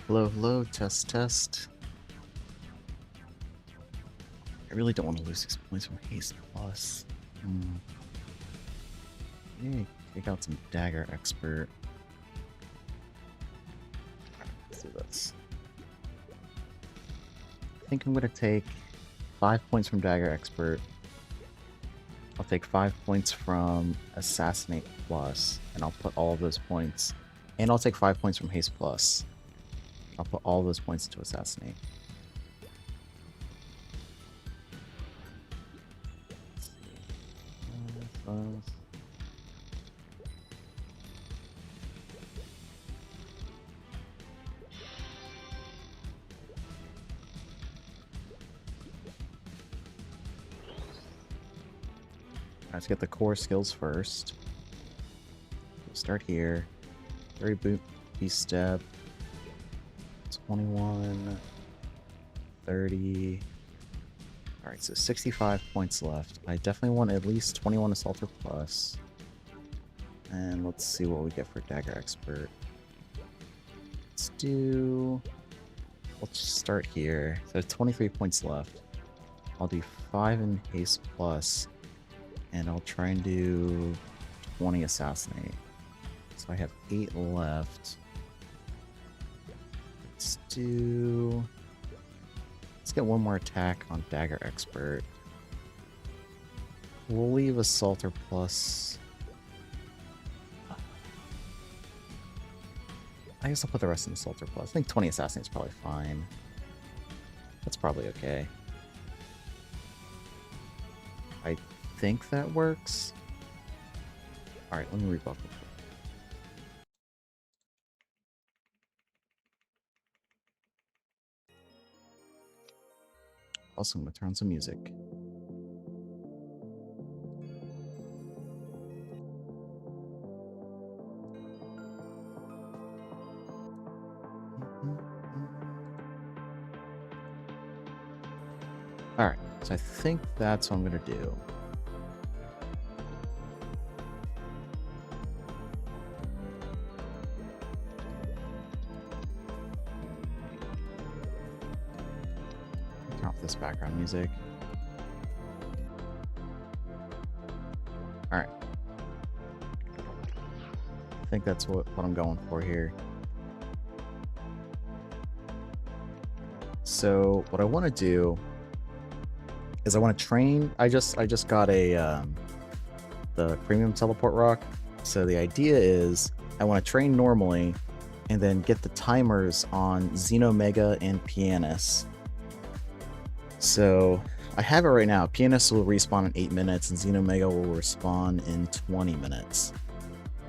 Hello, hello, test, test. I really don't want to lose 6 points from Haste Plus. Maybe take out some Dagger Expert. Let's do this. I think I'm going to take 5 points from Dagger Expert. I'll take 5 points from Assassinate Plus, and I'll put all of those points. And I'll take 5 points from Haste Plus. I'll put all those points into Assassinate. Let's get the core skills first. We'll start here. 30 boot, beast step. 21, 30. Alright, so 65 points left. I definitely want at least 21 Assaulter Plus. And let's see what we get for Dagger Expert. Let's just start here. So 23 points left. I'll do 5 in Haste Plus. And I'll try and do 20 Assassinate. So I have 8 left. Let's get one more attack on Dagger Expert. We'll leave Assaulter Plus. I guess I'll put the rest in Assaulter Plus. I think 20 Assassinate is probably fine. That's probably okay. I think that works. Alright, let me rebuff it. Also, I'm going to turn on some music. Alright, so I think that's what I'm going to do. This background music. Alright. I think that's what I'm going for here. So what I want to do is I want to train. I just got a the premium teleport rock. So the idea is I want to train normally and then get the timers on Xenomega and Pianus. So I have it right now. Pianist will respawn in 8 minutes and Xenomega will respawn in 20 minutes.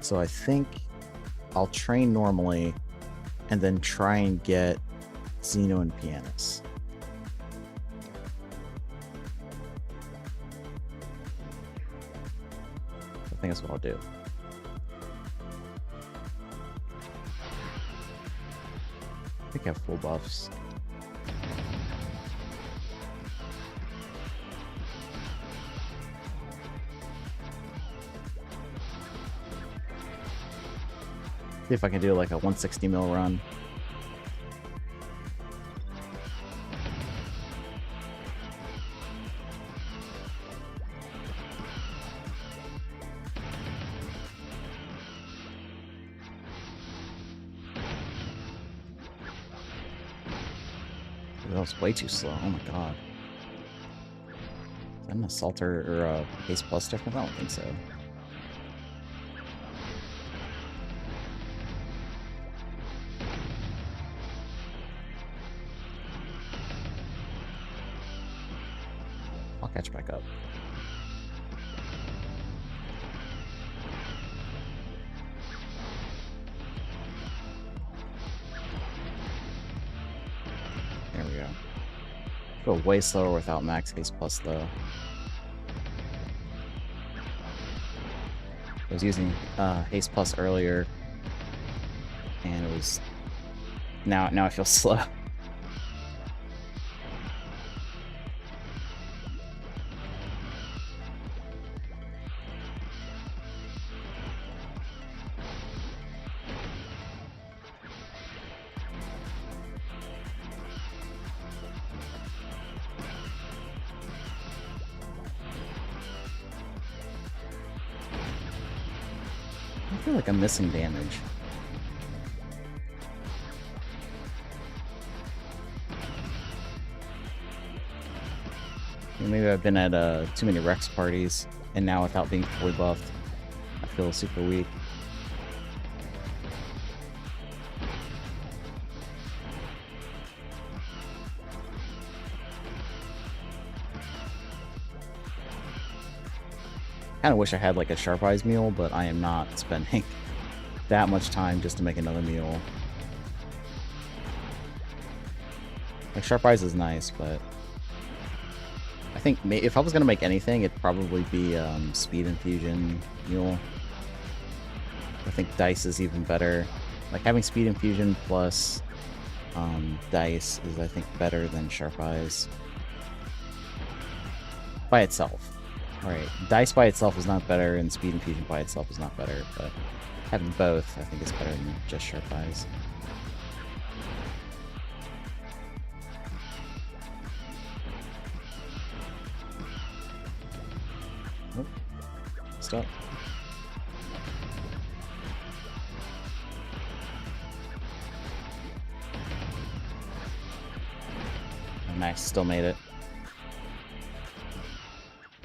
So I think I'll train normally and then try and get Xeno and Pianist. I think that's what I'll do. I think I have full buffs. See if I can do like a 160 mil run. That was way too slow. Oh my god. Is that an Assaulter or a Haste Plus difference? I don't think so. I'll catch back up. There we go. Go way slower without max Haste Plus though. I was using Haste Plus earlier, and it was now I feel slow. feel like I'm missing damage. Maybe I've been at too many Rex parties, and now without being fully buffed, I feel super weak. Kind of wish I had like a Sharp Eyes meal, but I am not spending that much time just to make another meal. Like, Sharp Eyes is nice, but I think if I was going to make anything, it'd probably be Speed Infusion Mule. I think Dice is even better. Like, having Speed Infusion plus Dice is, I think, better than Sharp Eyes. By itself. Alright, Dice by itself is not better, and Speed Infusion by itself is not better, but having both, I think, is better than just Sharp Eyes. Oh, stop. Oh, nice, still made it.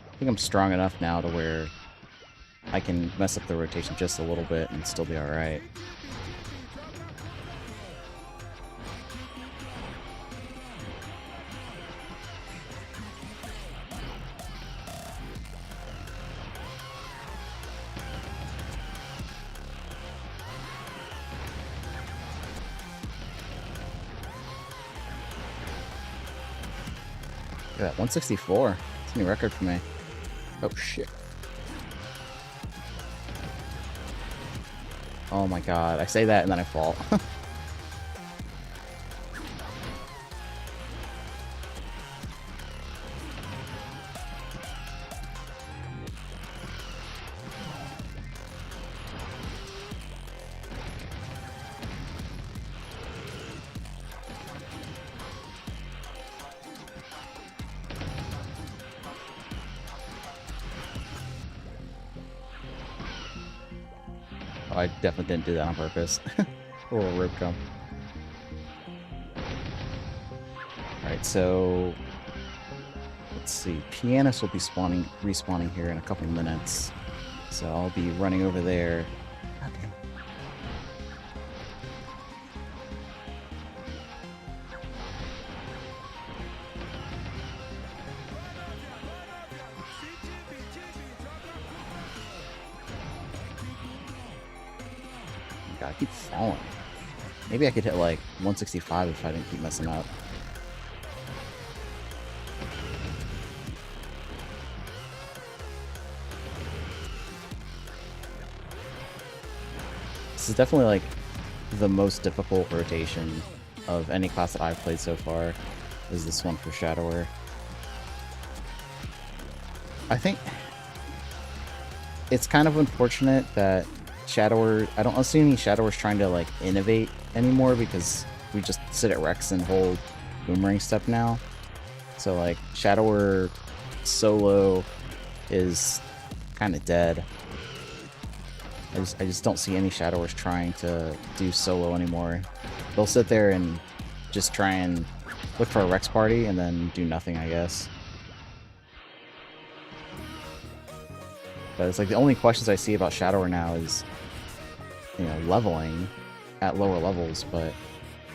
I think I'm strong enough now to where I can mess up the rotation just a little bit and still be alright. Look at that, 164. It's a new record for me. Oh shit. Oh my god, I say that and then I fall. Oh, I definitely didn't do that on purpose. A little rope jump. Alright, so let's see. Pianist will be respawning here in a couple minutes. So I'll be running over there. Okay. God, I keep falling. Maybe I could hit like 165 if I didn't keep messing up. This is definitely like the most difficult rotation of any class that I've played so far, is this one for Shadower. I think it's kind of unfortunate that Shadower, I don't see any Shadowers trying to like innovate anymore, because we just sit at Rex and hold Boomerang Step now. So like Shadower solo is kind of dead. I just don't see any Shadowers trying to do solo anymore. They'll sit there and just try and look for a Rex party and then do nothing, I guess. But it's like the only questions I see about Shadower now is, you know, leveling at lower levels, but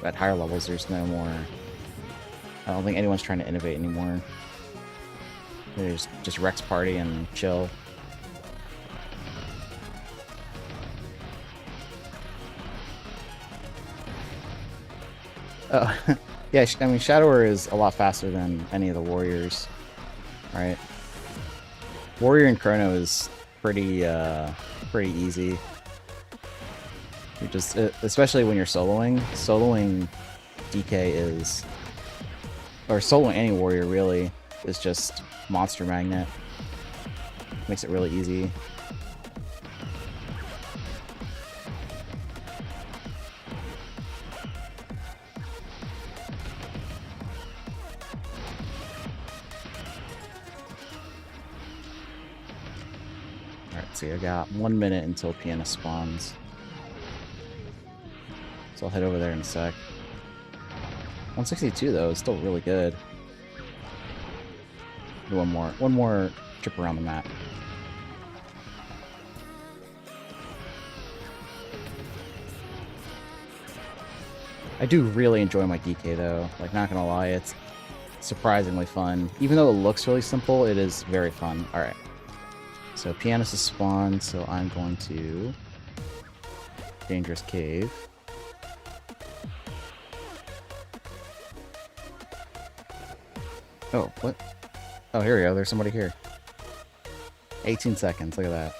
at higher levels there's no more. I don't think anyone's trying to innovate anymore. There's just Rex party and chill. Yeah, I mean, Shadower is a lot faster than any of the warriors, right? Warrior and Chrono is pretty easy. You just, especially when you're soloing. Soloing DK is, or soloing any warrior really, is just Monster Magnet. Makes it really easy. Let's see, I got 1 minute until pianist spawns. So I'll head over there in a sec. 162 though is still really good. Do one more trip around the map. I do really enjoy my DK though. Like, not gonna lie, it's surprisingly fun. Even though it looks really simple, it is very fun. Alright. So pianist is spawned, so I'm going to Dangerous Cave. Oh, what? Oh, here we go. There's somebody here. 18 seconds. Look at that.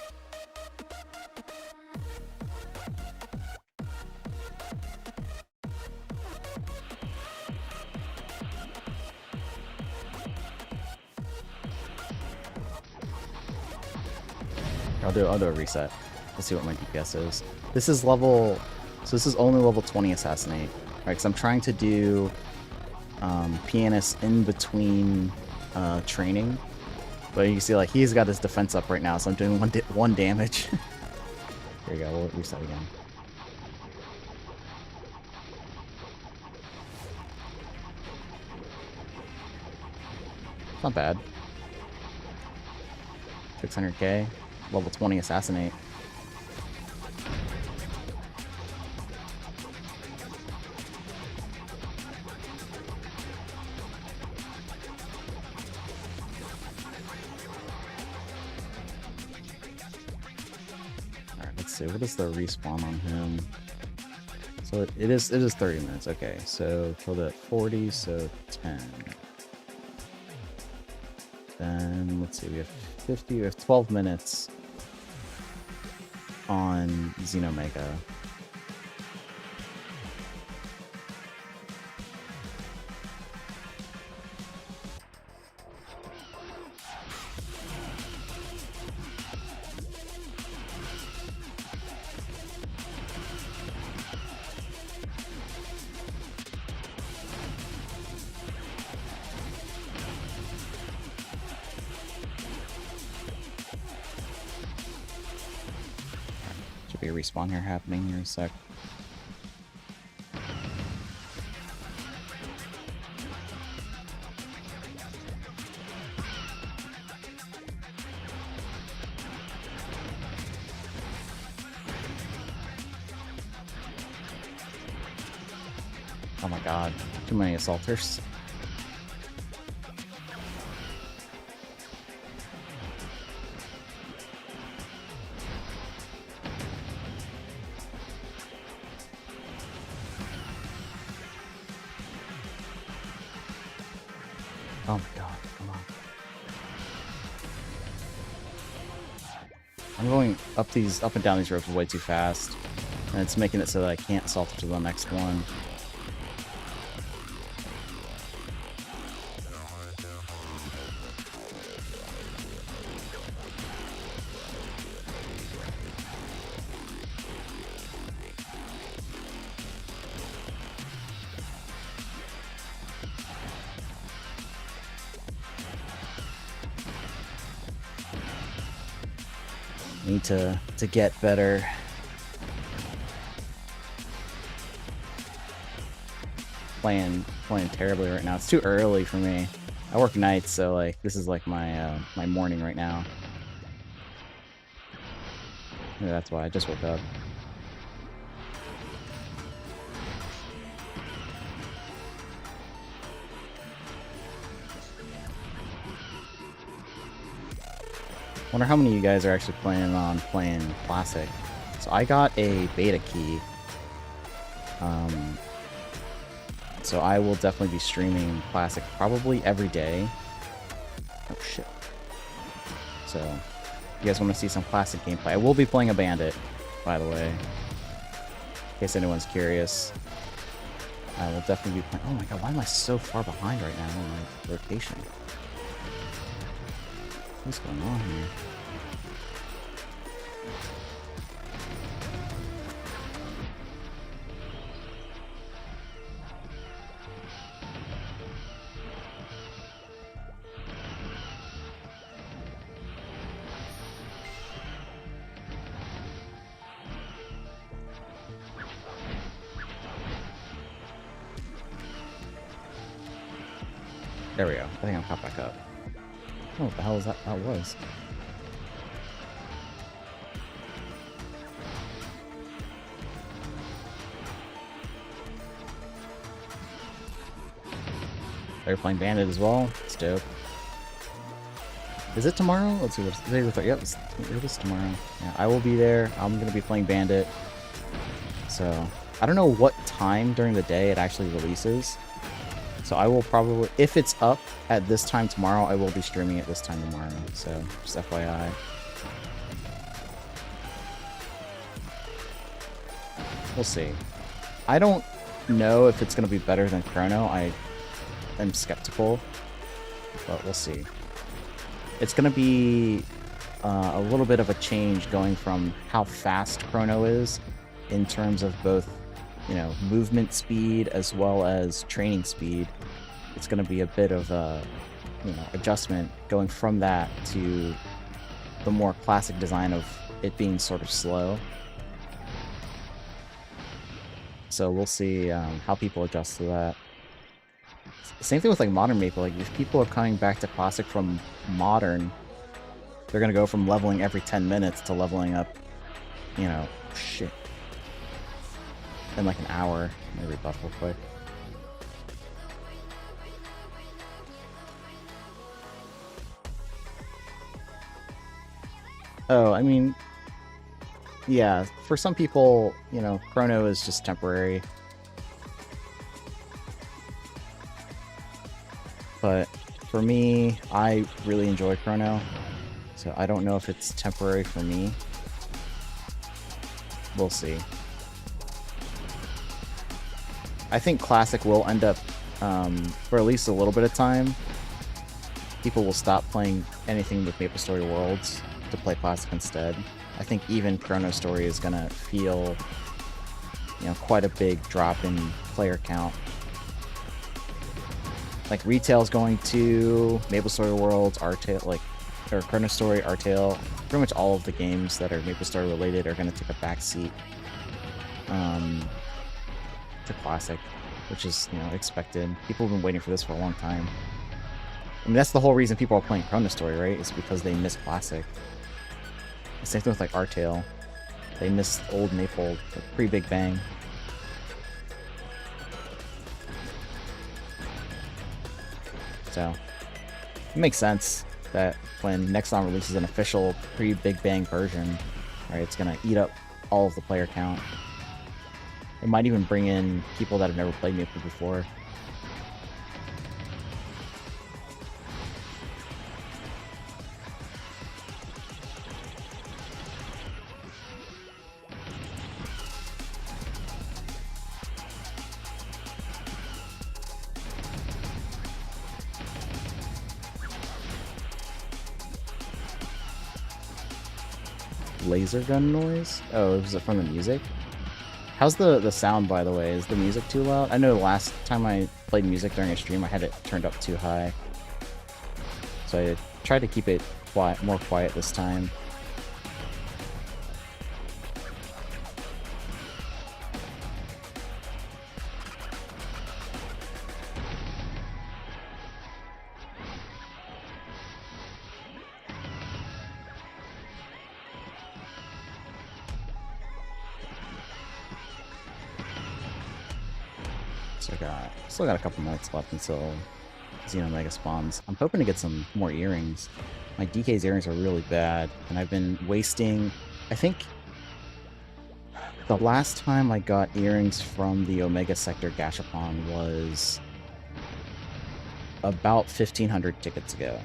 I'll do a reset. Let's see what my DPS is. This is level... So this is only level 20 Assassinate. Right, because I'm trying to do pianist in between training. But you can see, like, he's got his defense up right now, so I'm doing one damage. There you go, we'll reset again. Not bad. 600k. Level 20 Assassinate. Alright, let's see. What is the respawn on him? So it is 30 minutes. Okay, so killed at 40, so 10. Then let's see, we have 50, we have 12 minutes on Xenomega. Should be a respawn here happening here in a sec. Oh my god, too many assaulters. Oh my god, come on. I'm going up and down these roads way too fast. And it's making it so that I can't assault to the next one. Need to get better. Playing terribly right now. It's too early for me. I work nights, so like this is like my my morning right now. Yeah, that's why I just woke up. Wonder how many of you guys are actually planning on playing Classic. So I got a beta key. So I will definitely be streaming Classic probably every day. Oh shit. So, if you guys want to see some Classic gameplay. I will be playing a Bandit, by the way. In case anyone's curious. I will definitely be playing... Oh my god, why am I so far behind right now in my rotation? What's going on here? There we go. I think I'm caught back up. Oh, what the hell is that? That was. They're playing Bandit as well. It's dope. Is it tomorrow? Let's see. What's today? Yep, it is tomorrow. Yeah, I will be there. I'm gonna be playing Bandit. So I don't know what time during the day it actually releases. So I will probably, if it's up at this time tomorrow, I will be streaming it this time tomorrow. So just FYI. We'll see. I don't know if it's going to be better than Chrono. I am skeptical, but we'll see. It's going to be a little bit of a change going from how fast Chrono is in terms of both, you know, movement speed as well as training speed. It's going to be a bit of a, you know, adjustment going from that to the more classic design of it being sort of slow. So we'll see how people adjust to that. Same thing with like Modern Maple. Like if people are coming back to Classic from Modern, they're gonna go from leveling every 10 minutes to leveling up, you know, shit, in like an hour. Let me rebuff real quick. Oh, I mean, yeah, for some people, you know, Chrono is just temporary. But for me, I really enjoy Chrono, so I don't know if it's temporary for me. We'll see. I think Classic will end up, for at least a little bit of time, people will stop playing anything with MapleStory Worlds to play Classic instead. I think even Chronostory is gonna feel, you know, quite a big drop in player count. Like Retail's going to MapleStory Worlds, Artale, like, or Chronostory, Artale. Pretty much all of the games that are MapleStory related are gonna take a backseat to Classic, which is, you know, expected. People have been waiting for this for a long time. I mean, that's the whole reason people are playing Chronostory, right? It's because they miss Classic. Same thing with like Artale. They missed old Maple, like pre-Big Bang. So it makes sense that when Nexon releases an official pre-Big Bang version, right, it's gonna eat up all of the player count. It might even bring in people that have never played Maple before. Laser gun noise? Oh, is it from the music? How's the sound, by the way? Is the music too loud? I know the last time I played music during a stream, I had it turned up too high. So I tried to keep it quiet, more quiet this time. Still got a couple minutes left until Xenomega spawns. I'm hoping to get some more earrings. My DK's earrings are really bad, and I've been wasting... I think the last time I got earrings from the Omega Sector Gashapon was about 1,500 tickets ago.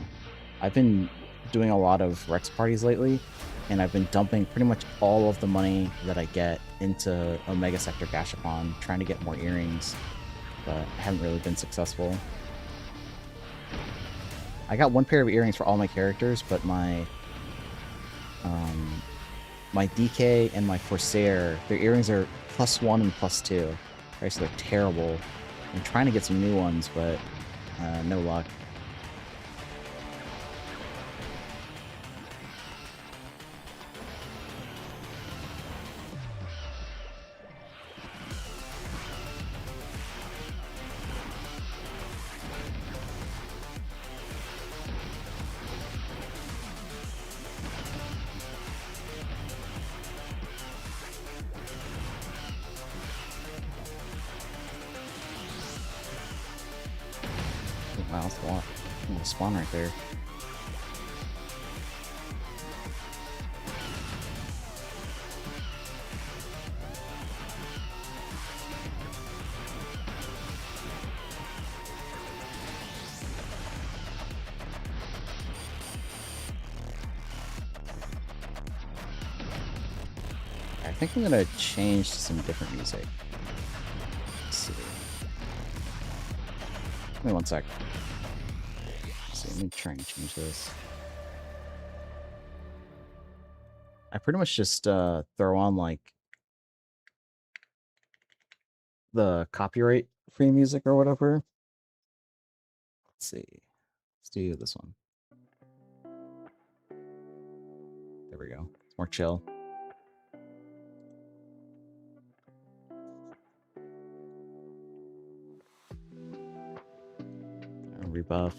I've been doing a lot of Rex parties lately, and I've been dumping pretty much all of the money that I get into Omega Sector Gashapon, trying to get more earrings. But I haven't really been successful. I got one pair of earrings for all my characters, but my my DK and my Corsair, their earrings are +1 and +2. Right, so they're terrible. I'm trying to get some new ones, but no luck. Wow, that's a lot. I'm gonna spawn right there. I think I'm gonna change to some different music. Let's see. Give me one sec. Let's see, let me try and change this. I pretty much just throw on like the copyright free music or whatever. Let's see. Let's do this one. There we go. It's more chill. Rebuff.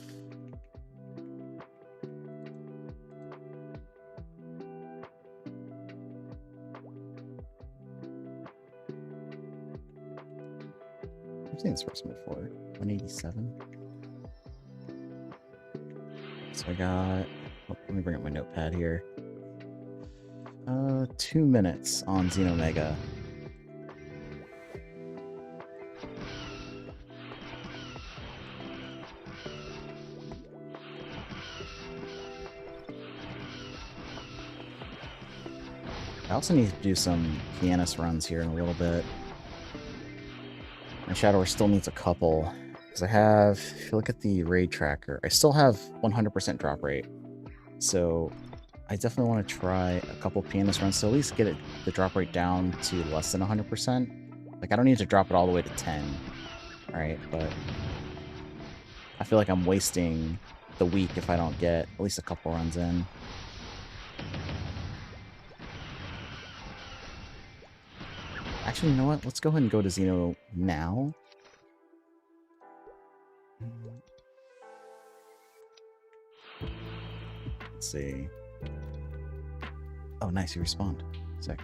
I've seen this person before. 187. So I got. Oh, let me bring up my notepad here. 2 minutes on Xenomega. I also need to do some pianist runs here in a little bit. My Shadower still needs a couple. Because I have, if you look at the raid tracker, I still have 100% drop rate. So I definitely want to try a couple pianist runs to at least get the drop rate down to less than 100%. Like, I don't need to drop it all the way to 10, right? But I feel like I'm wasting the week if I don't get at least a couple runs in. Actually, you know what? Let's go ahead and go to Xeno now. Let's see. Oh, nice. You respawned. Sick.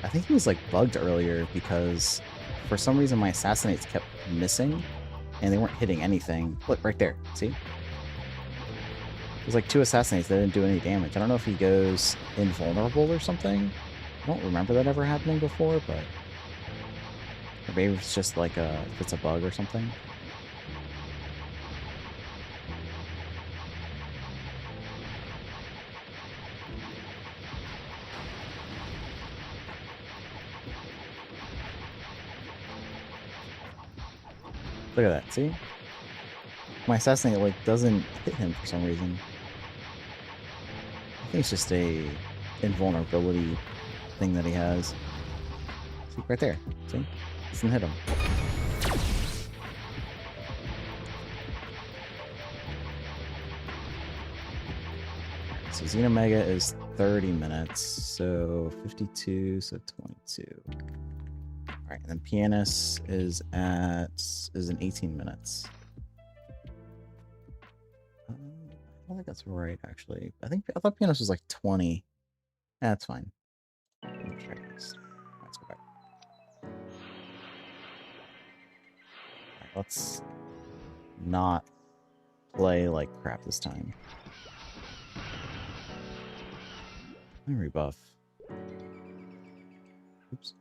I think he was like bugged earlier because for some reason my assassinates kept missing and they weren't hitting anything. Look, right there. See? There's like 2 assassinates that didn't do any damage. I don't know if he goes invulnerable or something. I don't remember that ever happening before, but or maybe it's just like if it's a bug or something. Look at that, see? My assassinate like doesn't hit him for some reason. I think it's just a invulnerability thing that he has. See, right there, see? Doesn't hit him. So Xenomega is 30 minutes, so 52, so 22. Alright, and then Pianist is in 18 minutes. I don't think that's right, actually. I thought Pianist was like 20. That's fine. Let me try this. Let's go back. Alright, let's not play like crap this time. Let me rebuff. Oops.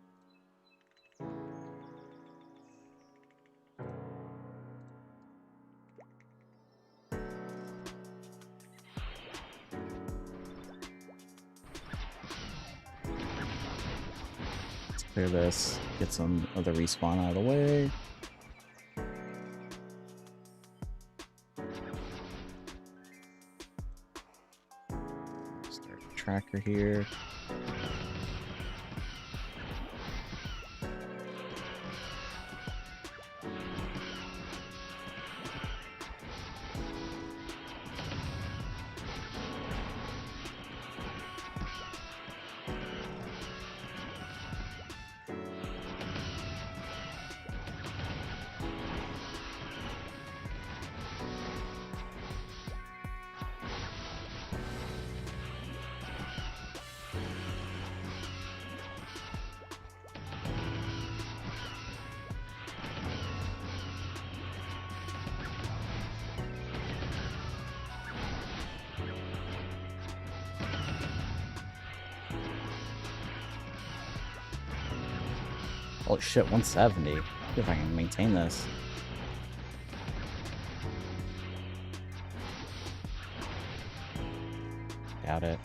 Let's clear this, get some of the respawn out of the way. Start the tracker here. Holy shit, 170. See if I can maintain this. Doubt it.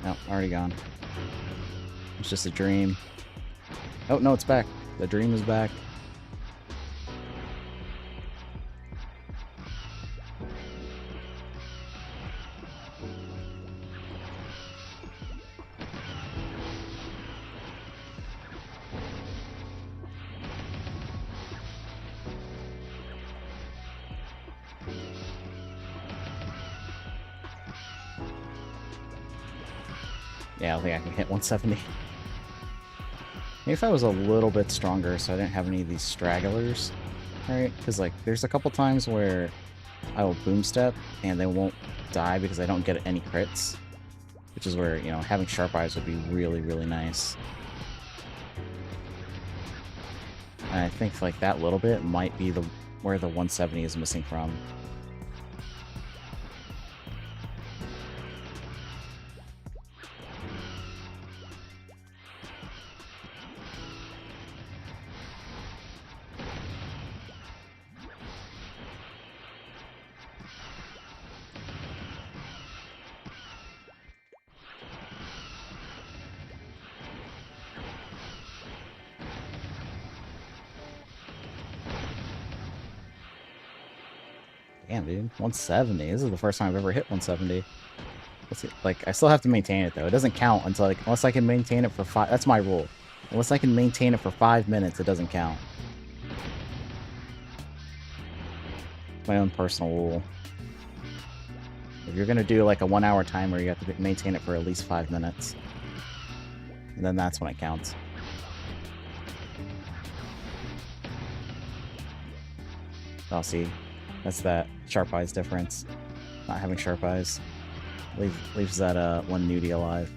No, already gone. It's just a dream. Oh, no, it's back. The dream is back. Yeah, I don't think I can hit 170. Maybe if I was a little bit stronger so I didn't have any of these stragglers, right? Because, like, there's a couple times where I will boom step and they won't die because I don't get any crits. Which is where, you know, having sharp eyes would be really, really nice. And I think, like, that little bit might be where the 170 is missing from. Damn, dude. 170. This is the first time I've ever hit 170. Let's see. Like, I still have to maintain it, though. It doesn't count until, like, unless I can maintain it for 5... That's my rule. Unless I can maintain it for 5 minutes, it doesn't count. My own personal rule. If you're gonna do, like, a 1-hour timer, you have to maintain it for at least 5 minutes. And then that's when it counts. Oh, see. That's that sharp eyes difference. Not having sharp eyes leaves that one nudie alive.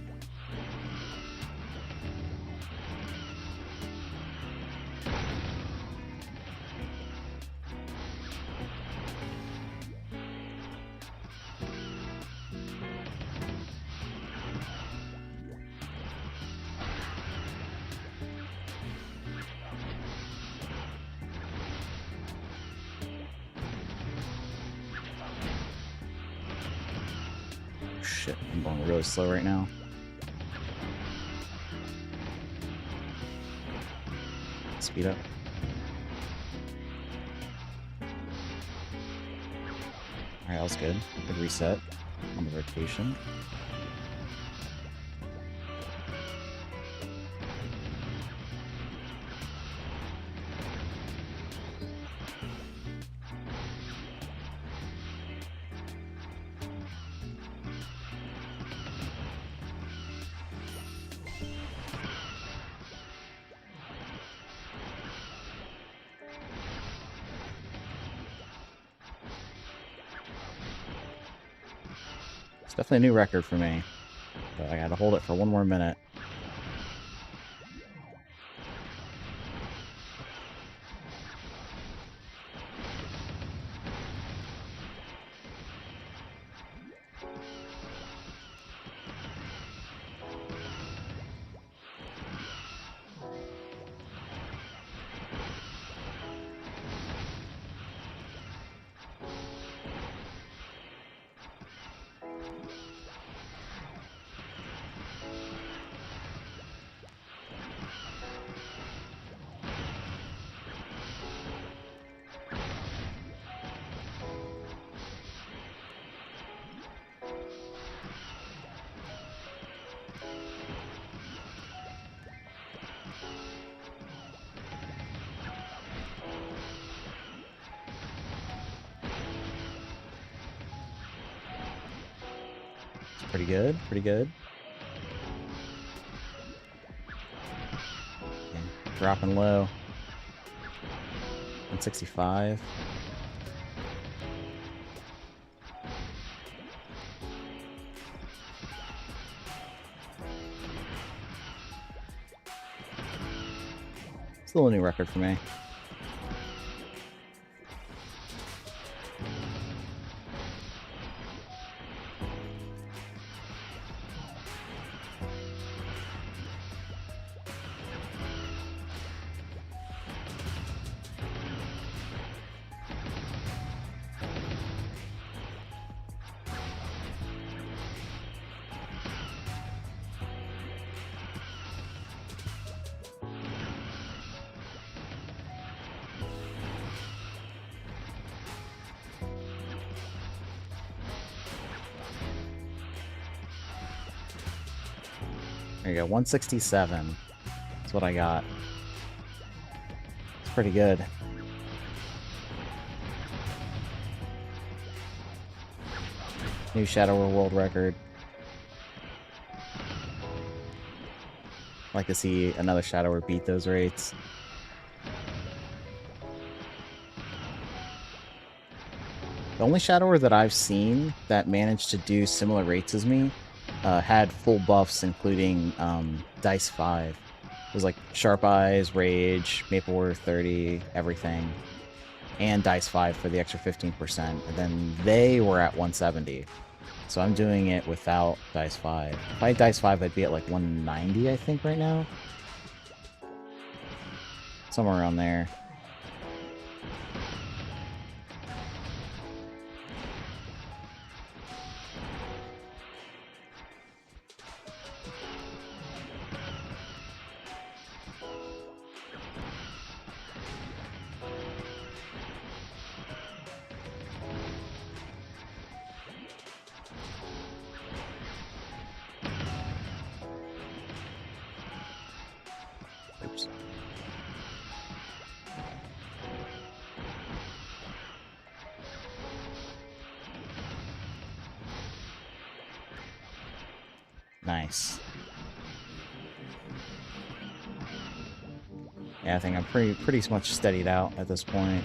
Shit, I'm going really slow right now. Speed up. Alright, that was good. Good reset on the rotation. It's definitely a new record for me, but I gotta hold it for 1 more minute. Pretty good, pretty good. Okay, dropping low. 165. Still a new record for me. There you go, 167. That's what I got. It's pretty good. New Shadow World record. I'd like to see another Shadower beat those rates. The only Shadower that I've seen that managed to do similar rates as me had full buffs, including Dice 5. It was like Sharp Eyes, Rage, Maple Warrior 30, everything. And Dice 5 for the extra 15%. And then they were at 170. So I'm doing it without Dice 5. If I had Dice 5, I'd be at like 190, I think, right now. Somewhere around there. Oops. Nice. Yeah, I think I'm pretty much steadied out at this point.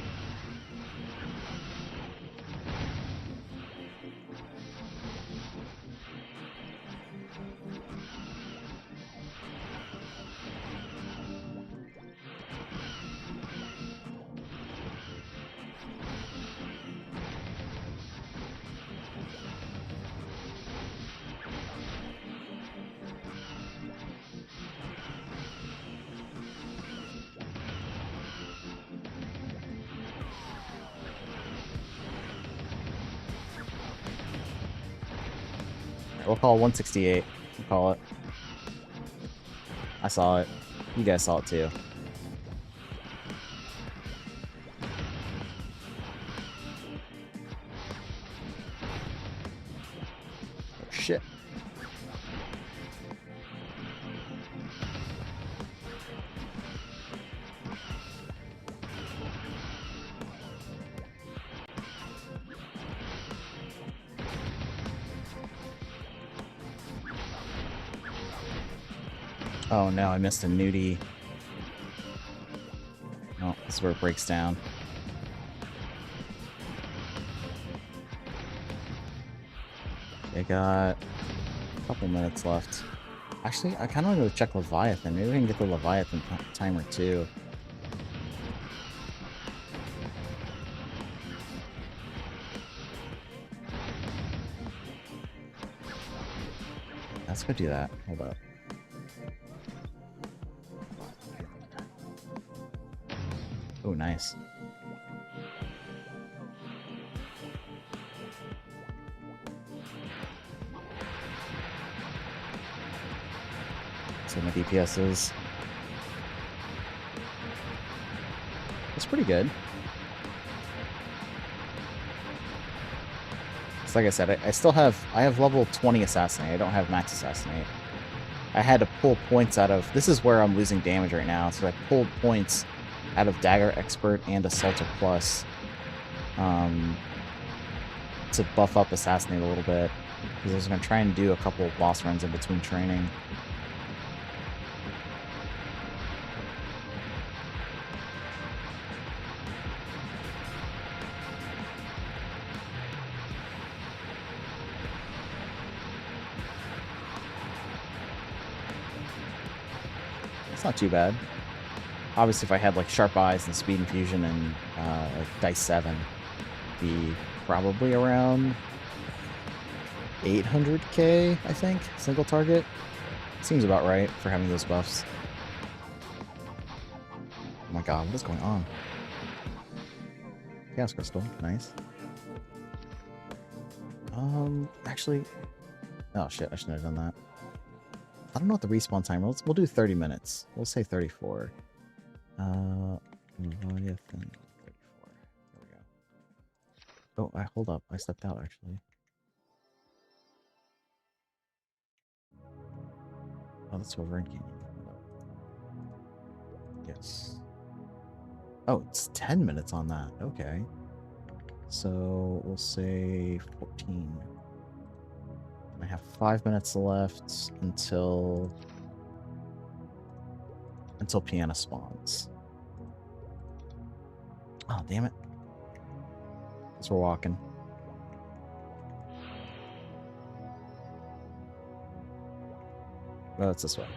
We'll call it 168. We'll call it. I saw it. You guys saw it too. Oh, shit. Oh no, I missed a nudie. Oh, this is where it breaks down. They got a couple minutes left. Actually, I kind of want to check Leviathan. Maybe we can get the Leviathan timer too. Let's go do that. Hold up. Oh, nice. So my DPS is... It's pretty good. So like I said, I still have... I have level 20 Assassinate. I don't have max Assassinate. I had to pull points out of... This is where I'm losing damage right now. So I pulled points out of Dagger Expert and Assaulter Plus to buff up Assassinate a little bit. Because I was going to try and do a couple of boss runs in between training. It's not too bad. Obviously, if I had like Sharp Eyes and Speed Infusion and like Dice 7, be probably around 800k, I think, single target. Seems about right for having those buffs. Oh my god, what is going on? Chaos Crystal, nice. Actually... Oh shit, I shouldn't have done that. I don't know what the respawn time is. We'll do 30 minutes. We'll say 34. Leviathan 34. There we go. Oh, hold up. I stepped out, actually. Oh, that's over in Canyon. Yes. Oh, it's 10 minutes on that. Okay. So we'll say 14. I have 5 minutes left until Piano spawns. Oh, damn it. As we're walking. Oh, it's this way.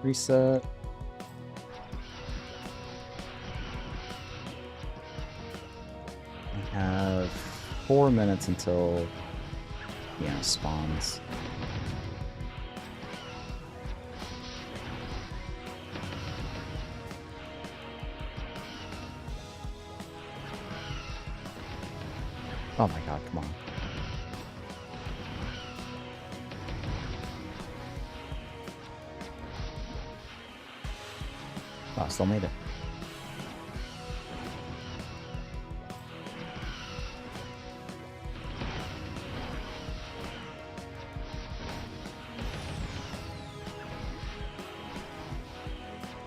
Reset. I have 4 minutes until spawns. Oh my god, come on. Oh, I still made it.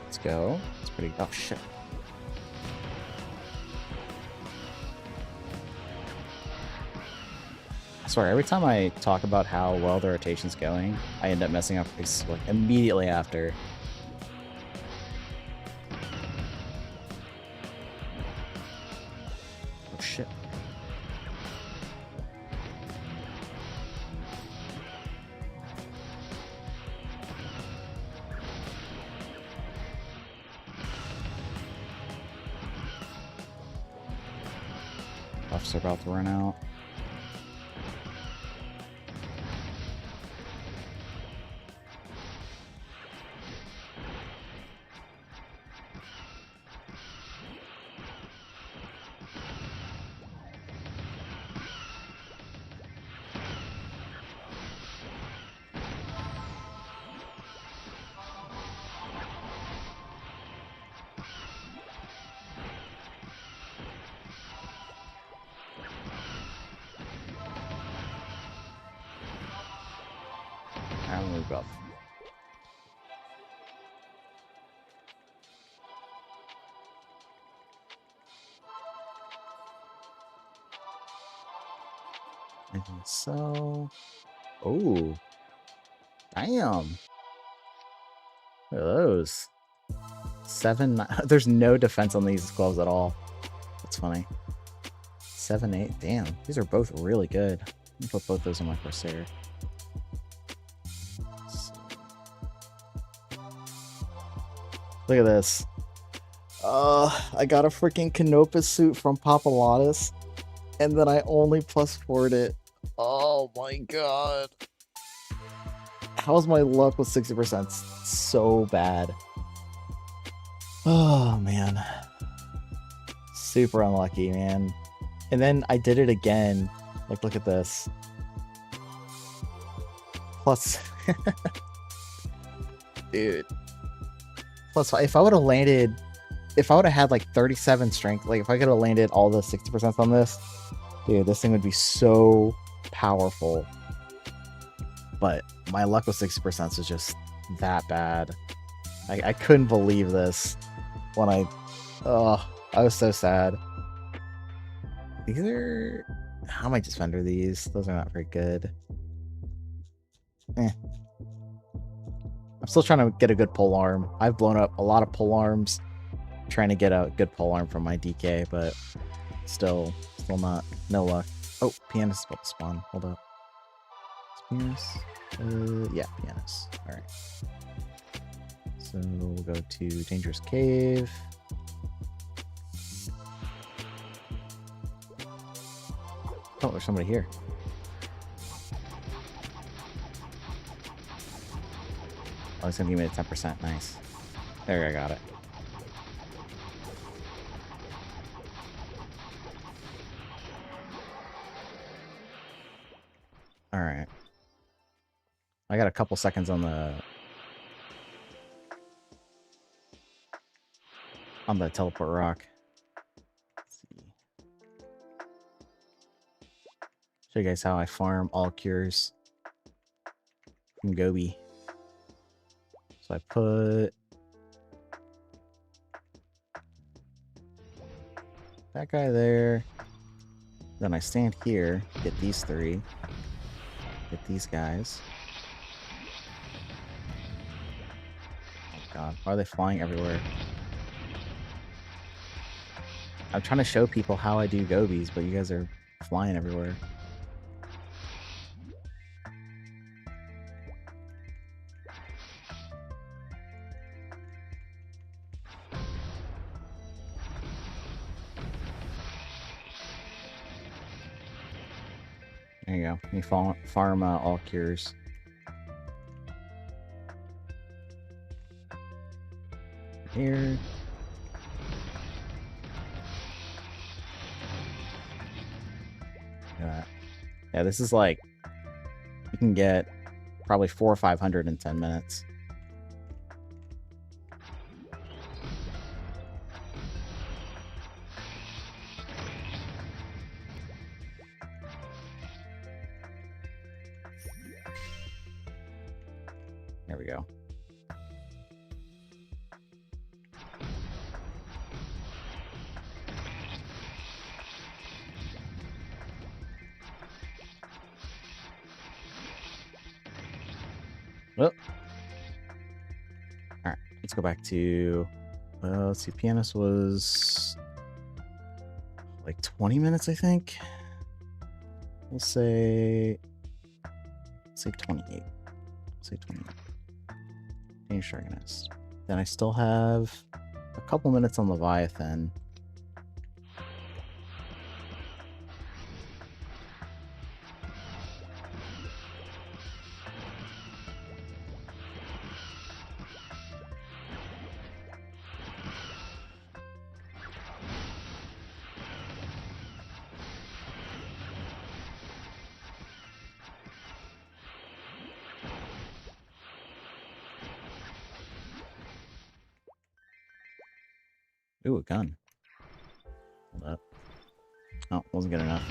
Let's go. It's pretty... Oh, shit. I swear, every time I talk about how well the rotation's going, I end up messing up like, immediately after. Oh, shit. Buffs are about to run out. And we've got... I think so. Oh. Damn. Look at those. 7... There's no defense on these gloves at all. That's funny. 7, 8. Damn. These are both really good. Let me put both those in my Corsair. Look at this. I got a freaking Canopus suit from Papalatus, and then I only +4'd it. Oh my god. How's my luck with 60% so bad? Oh man. Super unlucky, man. And then I did it again. Like, look at this. Plus... Dude. Plus, if I would have landed... If I would have had, like, 37 strength, like, if I could have landed all the 60% on this, dude, this thing would be so powerful. But my luck with 60% is just that bad. I couldn't believe this when I... Oh, I was so sad. These are... How am I just vendor these? Those are not very good. I'm still trying to get a good pole arm. I've blown up a lot of pole arms trying to get a good pole arm from my DK, but still not. No luck. Oh, Pianist is about to spawn. Hold up. Pianist? Yeah, Pianist. Alright. So we'll go to Dangerous Cave. Oh, there's somebody here. Oh, it's gonna give me a 10%. Nice. There, I got it. All right. I got a couple seconds on the teleport rock. Let's see. Show you guys how I farm all cures from Gobi. So I put that guy there. Then I stand here, get these three, get these guys. Oh god, why are they flying everywhere? I'm trying to show people how I do Gobis, but you guys are flying everywhere. There you go. You farm all cures. Here. Yeah, this is like, you can get probably 400 or 500 in 10 minutes. There we go. Well, all right, let's go back to, let's see, pianist was like 20 minutes, I think. We'll say 28. We'll say 28. Dangerous Dragonist. Then I still have a couple minutes on Leviathan. Ooh, a gun. Hold up. Oh, wasn't good enough.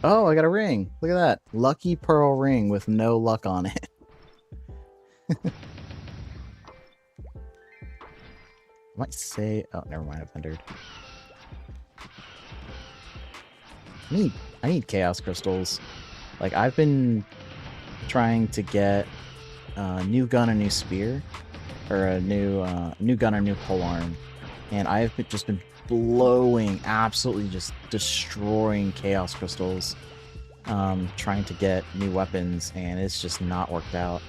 Oh, I got a ring. Look at that. Lucky pearl ring with no luck on it. I might say... Oh, never mind. I've entered. I need chaos crystals. Like, I've been trying to get a new gun, a new spear. Or a new gun, a new polearm. And I've just been blowing, absolutely just destroying chaos crystals, trying to get new weapons, and it's just not worked out.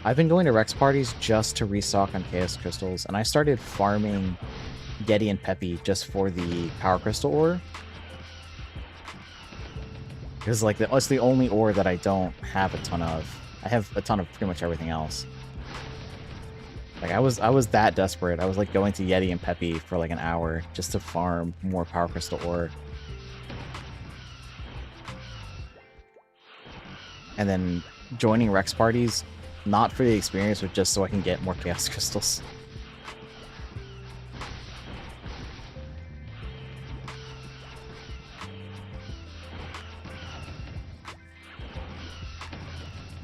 I've been going to Rex parties just to restock on chaos crystals, and I started farming Yeti and Peppy just for the power crystal ore. Because like that's the only ore that I don't have a ton of. I have a ton of pretty much everything else. Like, I was that desperate. I was, like, going to Yeti and Peppy for, like, an hour just to farm more Power Crystal ore. And then joining Rex parties, not for the experience, but just so I can get more Chaos Crystals.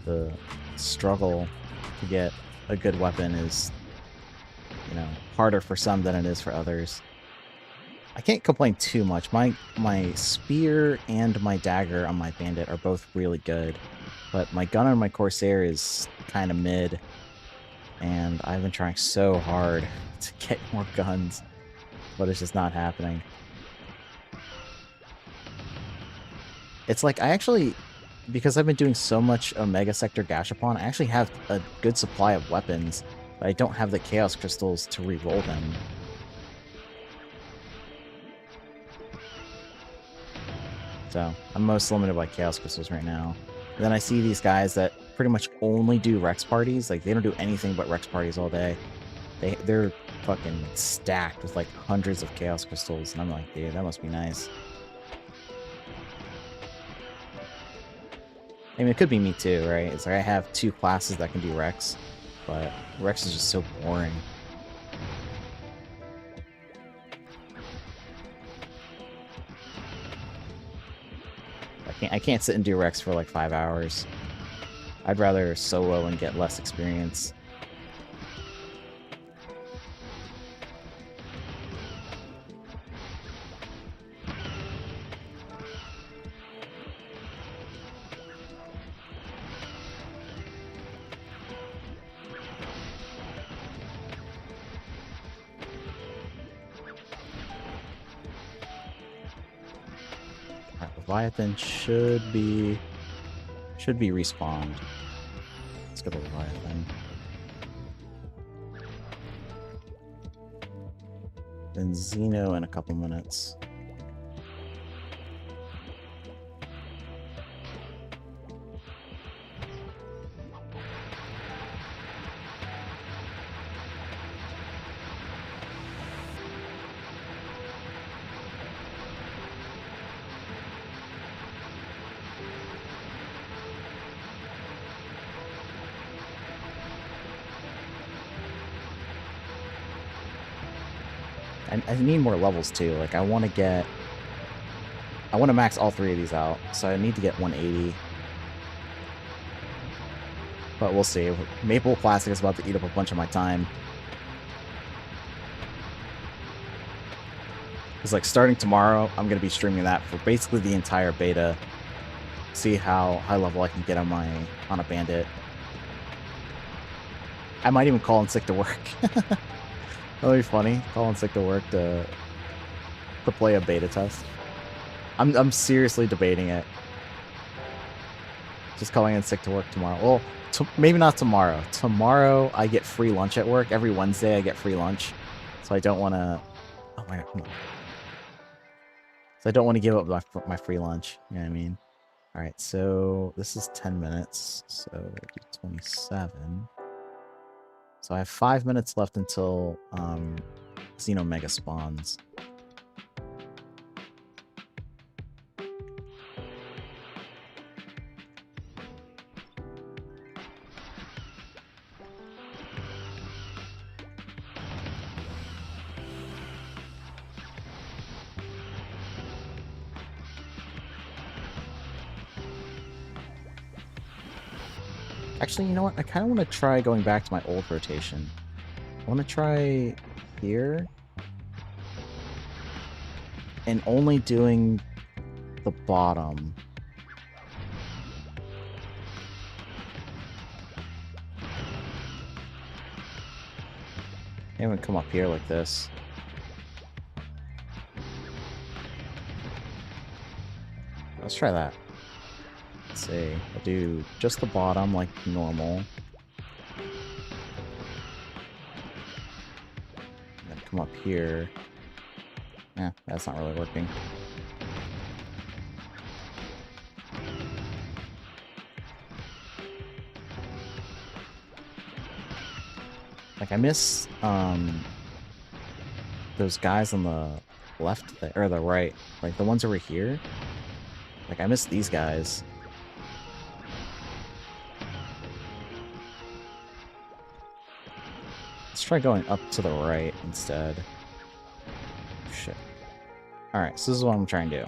The struggle to get a good weapon is, you know, harder for some than it is for others. I can't complain too much. My spear and my dagger on my bandit are both really good, but my gun on my Corsair is kind of mid, and I've been trying so hard to get more guns, but it's just not happening. It's like I actually... Because I've been doing so much Omega Sector Gashapon, I actually have a good supply of weapons, but I don't have the Chaos Crystals to re-roll them. So I'm most limited by chaos crystals right now. And then I see these guys that pretty much only do Rex parties. Like, they don't do anything but Rex parties all day. They're fucking stacked with like hundreds of chaos crystals, and I'm like, dude, that must be nice. I mean, it could be me too, right? It's like I have 2 classes that can do Rex, but Rex is just so boring. I can't sit and do Rex for like 5 hours. I'd rather solo and get less experience. Leviathan should be respawned. Let's go to Leviathan. Then Xeno in a couple minutes. I need more levels too. Like, I want to max all 3 of these out, so I need to get 180. But we'll see. Maple Classic is about to eat up a bunch of my time. Because, like, starting tomorrow, I'm going to be streaming that for basically the entire beta. See how high level I can get on a bandit. I might even call in sick to work. That'll be funny. Call in sick to work to play a beta test. I'm seriously debating it. Just calling in sick to work tomorrow. Well, maybe not tomorrow. Tomorrow I get free lunch at work. Every Wednesday I get free lunch. So I don't want to... Oh my god, come on. So I don't want to give up my free lunch. You know what I mean? Alright, so this is 10 minutes. So 27. So I have 5 minutes left until Xeno Mega spawns. Actually, you know what? I kind of want to try going back to my old rotation. I want to try here. And only doing the bottom. I haven't come up here like this. Let's try that. Let's see. I'll do just the bottom like normal. And then come up here. Yeah, that's not really working. Like, I miss those guys on the left or the right, like the ones over here. Like, I miss these guys. Let's try going up to the right instead. Shit. Alright, so this is what I'm trying to do.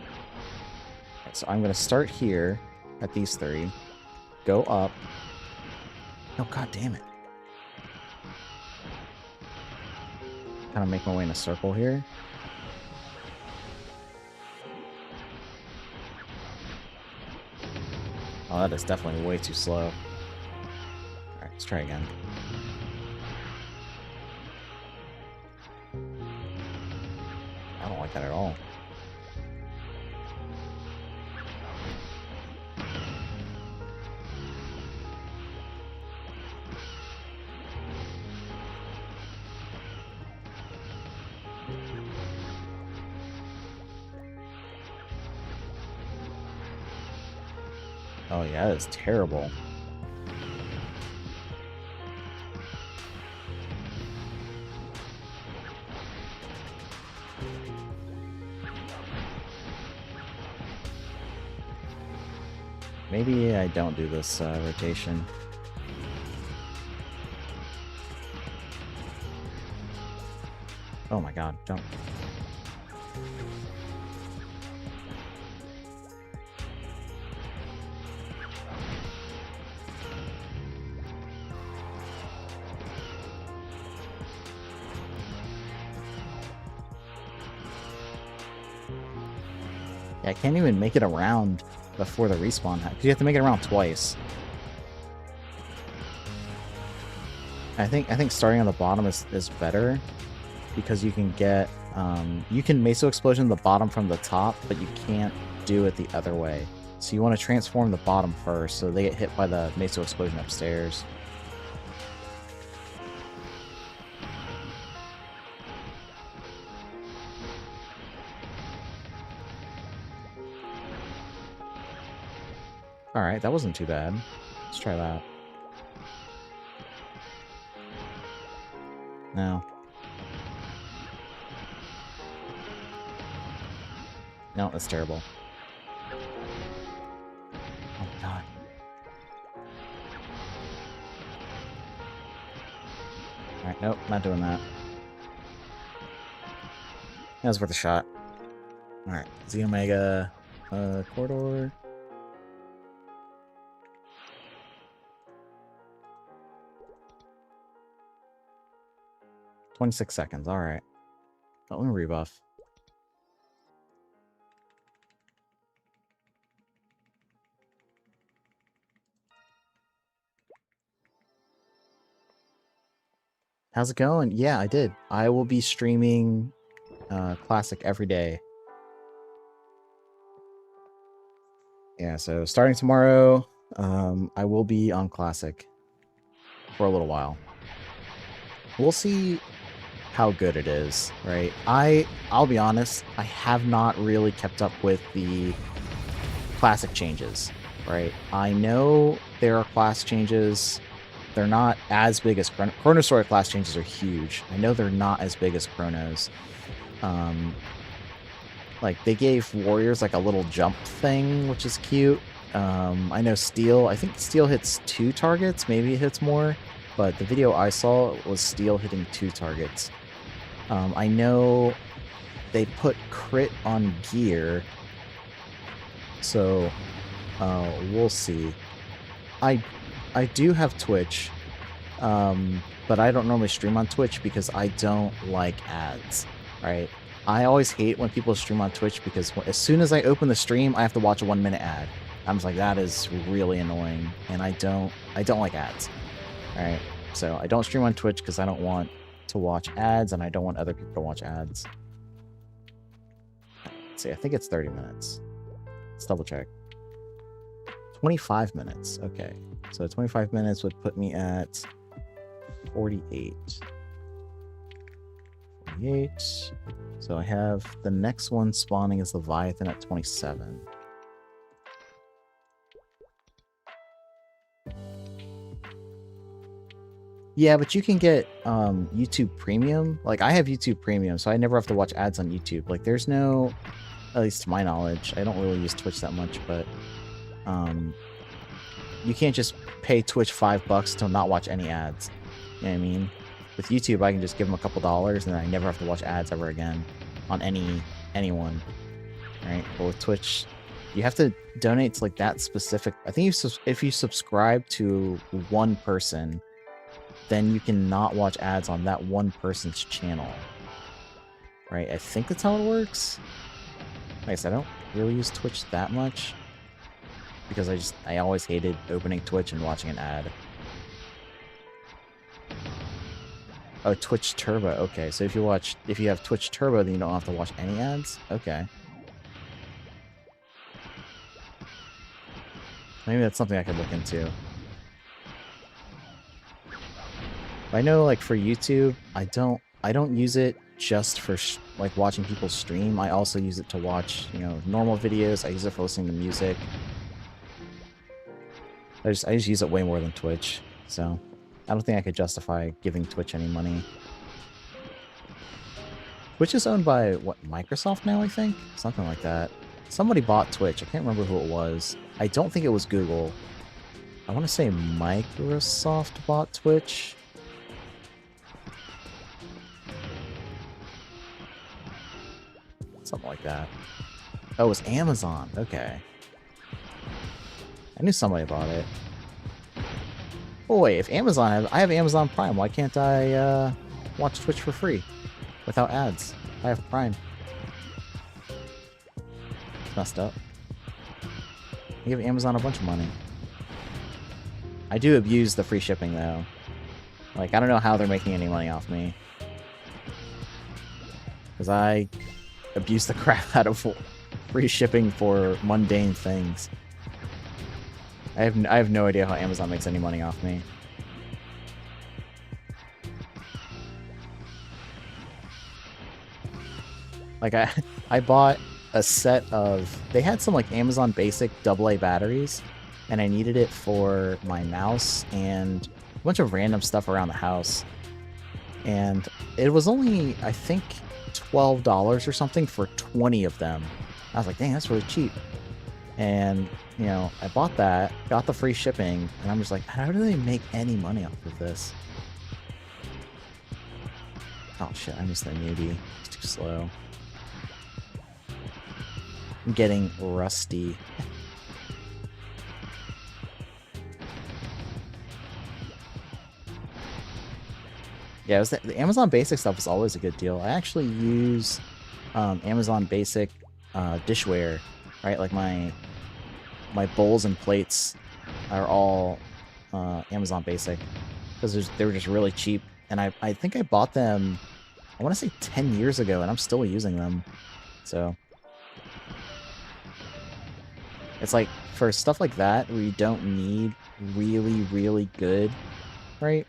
Right, so I'm going to start here at these 3. Go up. Oh, god damn it. Kind of make my way in a circle here. Oh, that is definitely way too slow. Alright, let's try again. I don't like that at all. Oh yeah, that is terrible. Maybe I don't do this rotation. Oh my god, don't. Yeah, I can't even make it around before the respawn happens. You have to make it around twice. I think starting on the bottom is better because you can get you can Meso Explosion the bottom from the top, but you can't do it the other way. So you want to transform the bottom first so they get hit by the Meso Explosion upstairs. Alright, that wasn't too bad. Let's try that. No. No, that's terrible. Oh god. Alright, nope, not doing that. That was worth a shot. Alright, Z Omega corridor. 26 seconds, alright. Let me rebuff. How's it going? Yeah, I did. I will be streaming Classic every day. Yeah, so starting tomorrow, I will be on Classic for a little while. We'll see how good it is, right? I'll be honest, I have not really kept up with the Classic changes, right? I know there are class changes. They're not as big as Chronostory class changes are huge. I know they're not as big as Chronos. Like, they gave Warriors, like, a little jump thing, which is cute. I know Steel, I think Steel hits 2 targets, maybe it hits more, but the video I saw was Steel hitting 2 targets. I know they put crit on gear, so we'll see. I do have Twitch, but I don't normally stream on Twitch because I don't like ads, right? I always hate when people stream on Twitch because as soon as I open the stream, I have to watch a 1-minute ad. I'm just like, that is really annoying, and I don't like ads. All right, so I don't stream on Twitch because I don't want to watch ads, and I don't want other people to watch ads. Let's see, I think it's 30 minutes. Let's double check. 25 minutes. Okay, so 25 minutes would put me at 48. 48. So I have the next one spawning as Leviathan at 27. Yeah, but you can get YouTube Premium. Like, I have YouTube Premium, so I never have to watch ads on YouTube. Like, there's no, at least to my knowledge, I don't really use Twitch that much, but you can't just pay Twitch $5 to not watch any ads. You know what I mean? With YouTube, I can just give them a couple dollars, and then I never have to watch ads ever again on anyone. Right? But with Twitch, you have to donate to like that specific. I think if you subscribe to one person, then you can not watch ads on that one person's channel. Right? I think that's how it works. Like I said, I don't really use Twitch that much because I always hated opening Twitch and watching an ad. Oh, Twitch Turbo. Okay, so if you have Twitch Turbo, then you don't have to watch any ads? Okay. Maybe that's something I could look into. I know, like, for YouTube, I don't use it just for like watching people stream. I also use it to watch, normal videos. I use it for listening to music. I just use it way more than Twitch, so I don't think I could justify giving Twitch any money. Twitch is owned by, what, Microsoft now, I think? Something like that. Somebody bought Twitch. I can't remember who it was. I don't think it was Google. I want to say Microsoft bought Twitch. Something like that. Oh, it was Amazon. Okay. I knew somebody bought it. Oh, wait. If Amazon has... I have Amazon Prime. Why can't I watch Twitch for free? Without ads. I have Prime. It's messed up. I give Amazon a bunch of money. I do abuse the free shipping, though. Like, I don't know how they're making any money off me. Because I abuse the crap out of free shipping for mundane things. I have no idea how Amazon makes any money off me. Like, I bought a set of... They had some, like, Amazon Basic AA batteries, and I needed it for my mouse and a bunch of random stuff around the house. And it was only, I think, $12 or something for 20 of them. I was like, dang, that's really cheap. And, you know, I bought that, got the free shipping, and I'm just like, how do they make any money off of this? Oh shit, I missed that newbie. It's too slow. I'm getting rusty. Yeah, it was the Amazon Basic stuff is always a good deal. I actually use Amazon Basic dishware, right? Like my bowls and plates are all Amazon Basic because they were just really cheap. And I think I bought them, I want to say 10 years ago, and I'm still using them. So it's like for stuff like that where you don't need really, really good, right?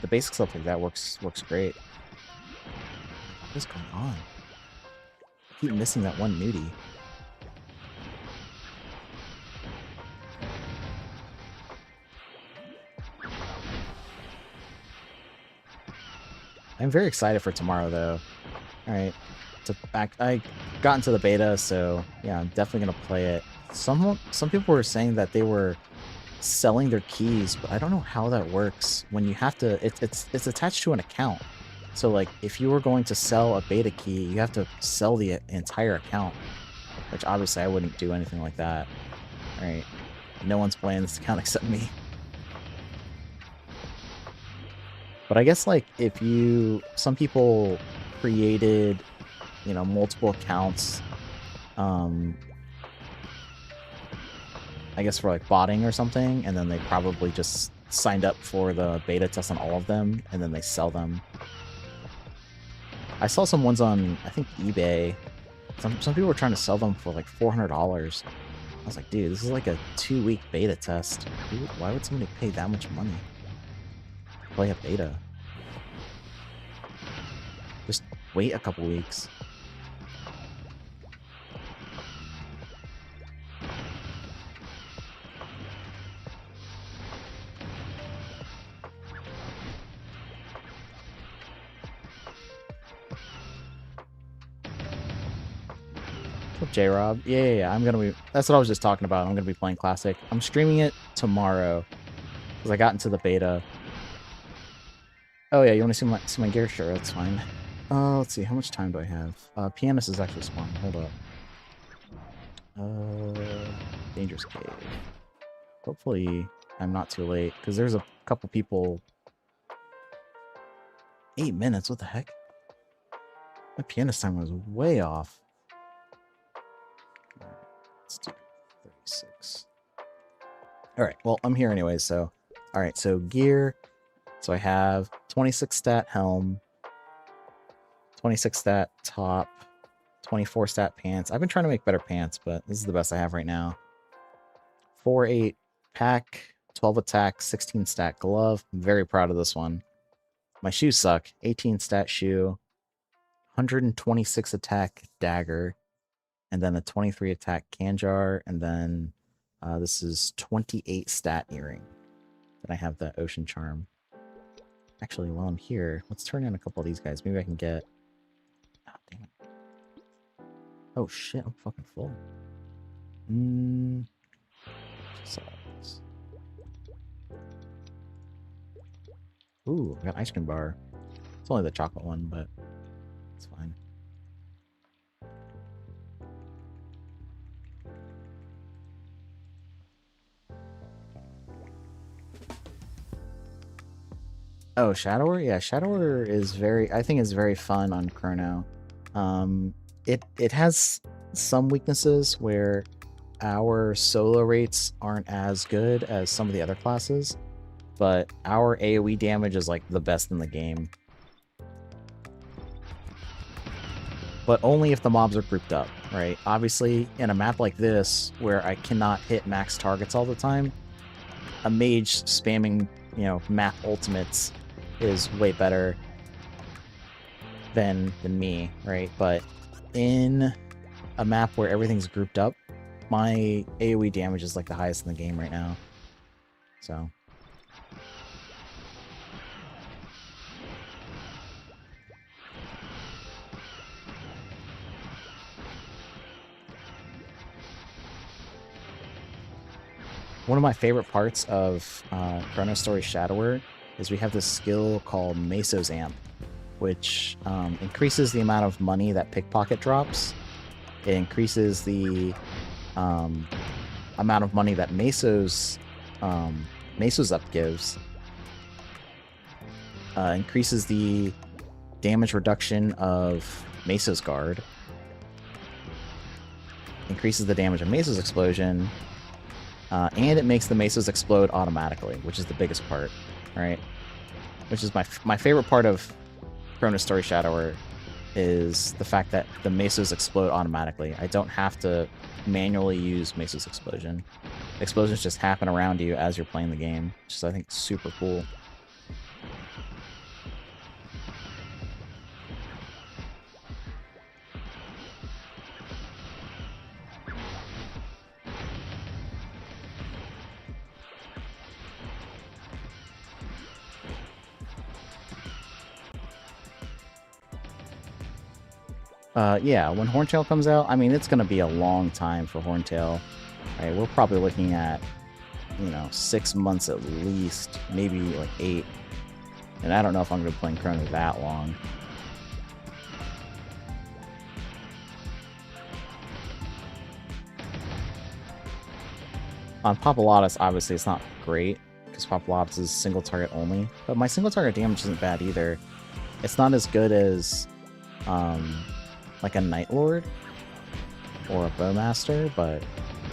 The basic stuff like that works great. What is going on? I keep missing that one nudie. I'm very excited for tomorrow, though. Alright. I got into the beta, so yeah, I'm definitely gonna play it. Some people were saying that they were selling their keys, but I don't know how that works when you have to... It's attached to an account. So, like, if you were going to sell a beta key, you have to sell the entire account. Which, obviously, I wouldn't do anything like that. Alright. No one's playing this account except me. But I guess, like, if you... Some people created, you know, multiple accounts, I guess for, like, botting or something, and then they probably just signed up for the beta test on all of them, and then they sell them. I saw some ones on, I think, eBay. Some people were trying to sell them for, like, $400. I was like, dude, this is like a 2-week beta test. Why would somebody pay that much money to play a beta? Just wait a couple weeks. J-Rob. Yeah, I'm gonna be... That's what I was just talking about. I'm gonna be playing Classic. I'm streaming it tomorrow because I got into the beta. Oh yeah, you want to see my gear? Sure, that's fine. Let's see. How much time do I have? Pianist is actually spawned. Hold up. Dangerous cave. Hopefully, I'm not too late because there's a couple people. 8 minutes. What the heck? My pianist time was way off. Let's do 36. Alright, well, I'm here anyway, so... Alright, so gear. So I have 26 stat helm, 26 stat top, 24 stat pants. I've been trying to make better pants, but this is the best I have right now. 4-8 pack, 12 attack, 16 stat glove. I'm very proud of this one. My shoes suck. 18 stat shoe, 126 attack dagger, and then a 23 attack canjar, and then This is 28 stat earring. Then I have the ocean charm. Actually, while I'm here, let's turn in a couple of these guys. Maybe I can get... Oh, damn it. Oh, shit. I'm fucking full. Ooh, I got an ice cream bar. It's only the chocolate one, but it's fine. Oh, Shadower? Yeah, Shadower is I think is very fun on Chrono. It has some weaknesses where our solo rates aren't as good as some of the other classes, but our AoE damage is like the best in the game. But only if the mobs are grouped up, right? Obviously, in a map like this, where I cannot hit max targets all the time, a mage spamming, map ultimates is way better than me, right? But in a map where everything's grouped up, my AoE damage is like the highest in the game right now. So... One of my favorite parts of Chronostory Shadower is we have this skill called Meso's Amp, which increases the amount of money that Pickpocket drops. It increases the amount of money that Meso's Up gives. Increases the damage reduction of Meso's Guard. Increases the damage of Meso's Explosion. And it makes the Mesos explode automatically, which is the biggest part, right? Which is my favorite part of Chronostory Shadower is the fact that the Mesos explode automatically. I don't have to manually use Mesos Explosion. Explosions just happen around you as you're playing the game, which is, I think, super cool. Yeah, when Horntail comes out, I mean, it's going to be a long time for Horntail. Right, we're probably looking at, 6 months at least, maybe like 8. And I don't know if I'm going to be playing Chrono that long. On Papalotus, obviously, it's not great, because Papalotus is single target only. But my single target damage isn't bad either. It's not as good as... like a Night Lord or a Bowmaster, but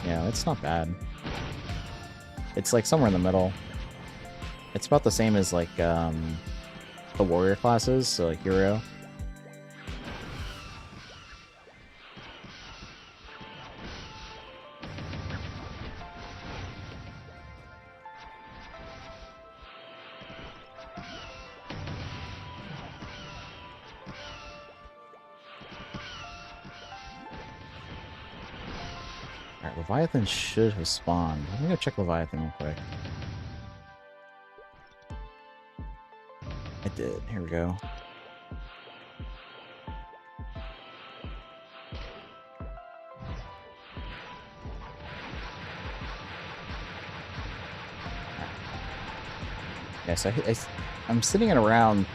it's not bad. It's like somewhere in the middle. It's about the same as like the warrior classes, so like Hero. Alright, Leviathan should have spawned. Let me go check Leviathan real quick. I did. Here we go. Yeah, so I'm sitting at around,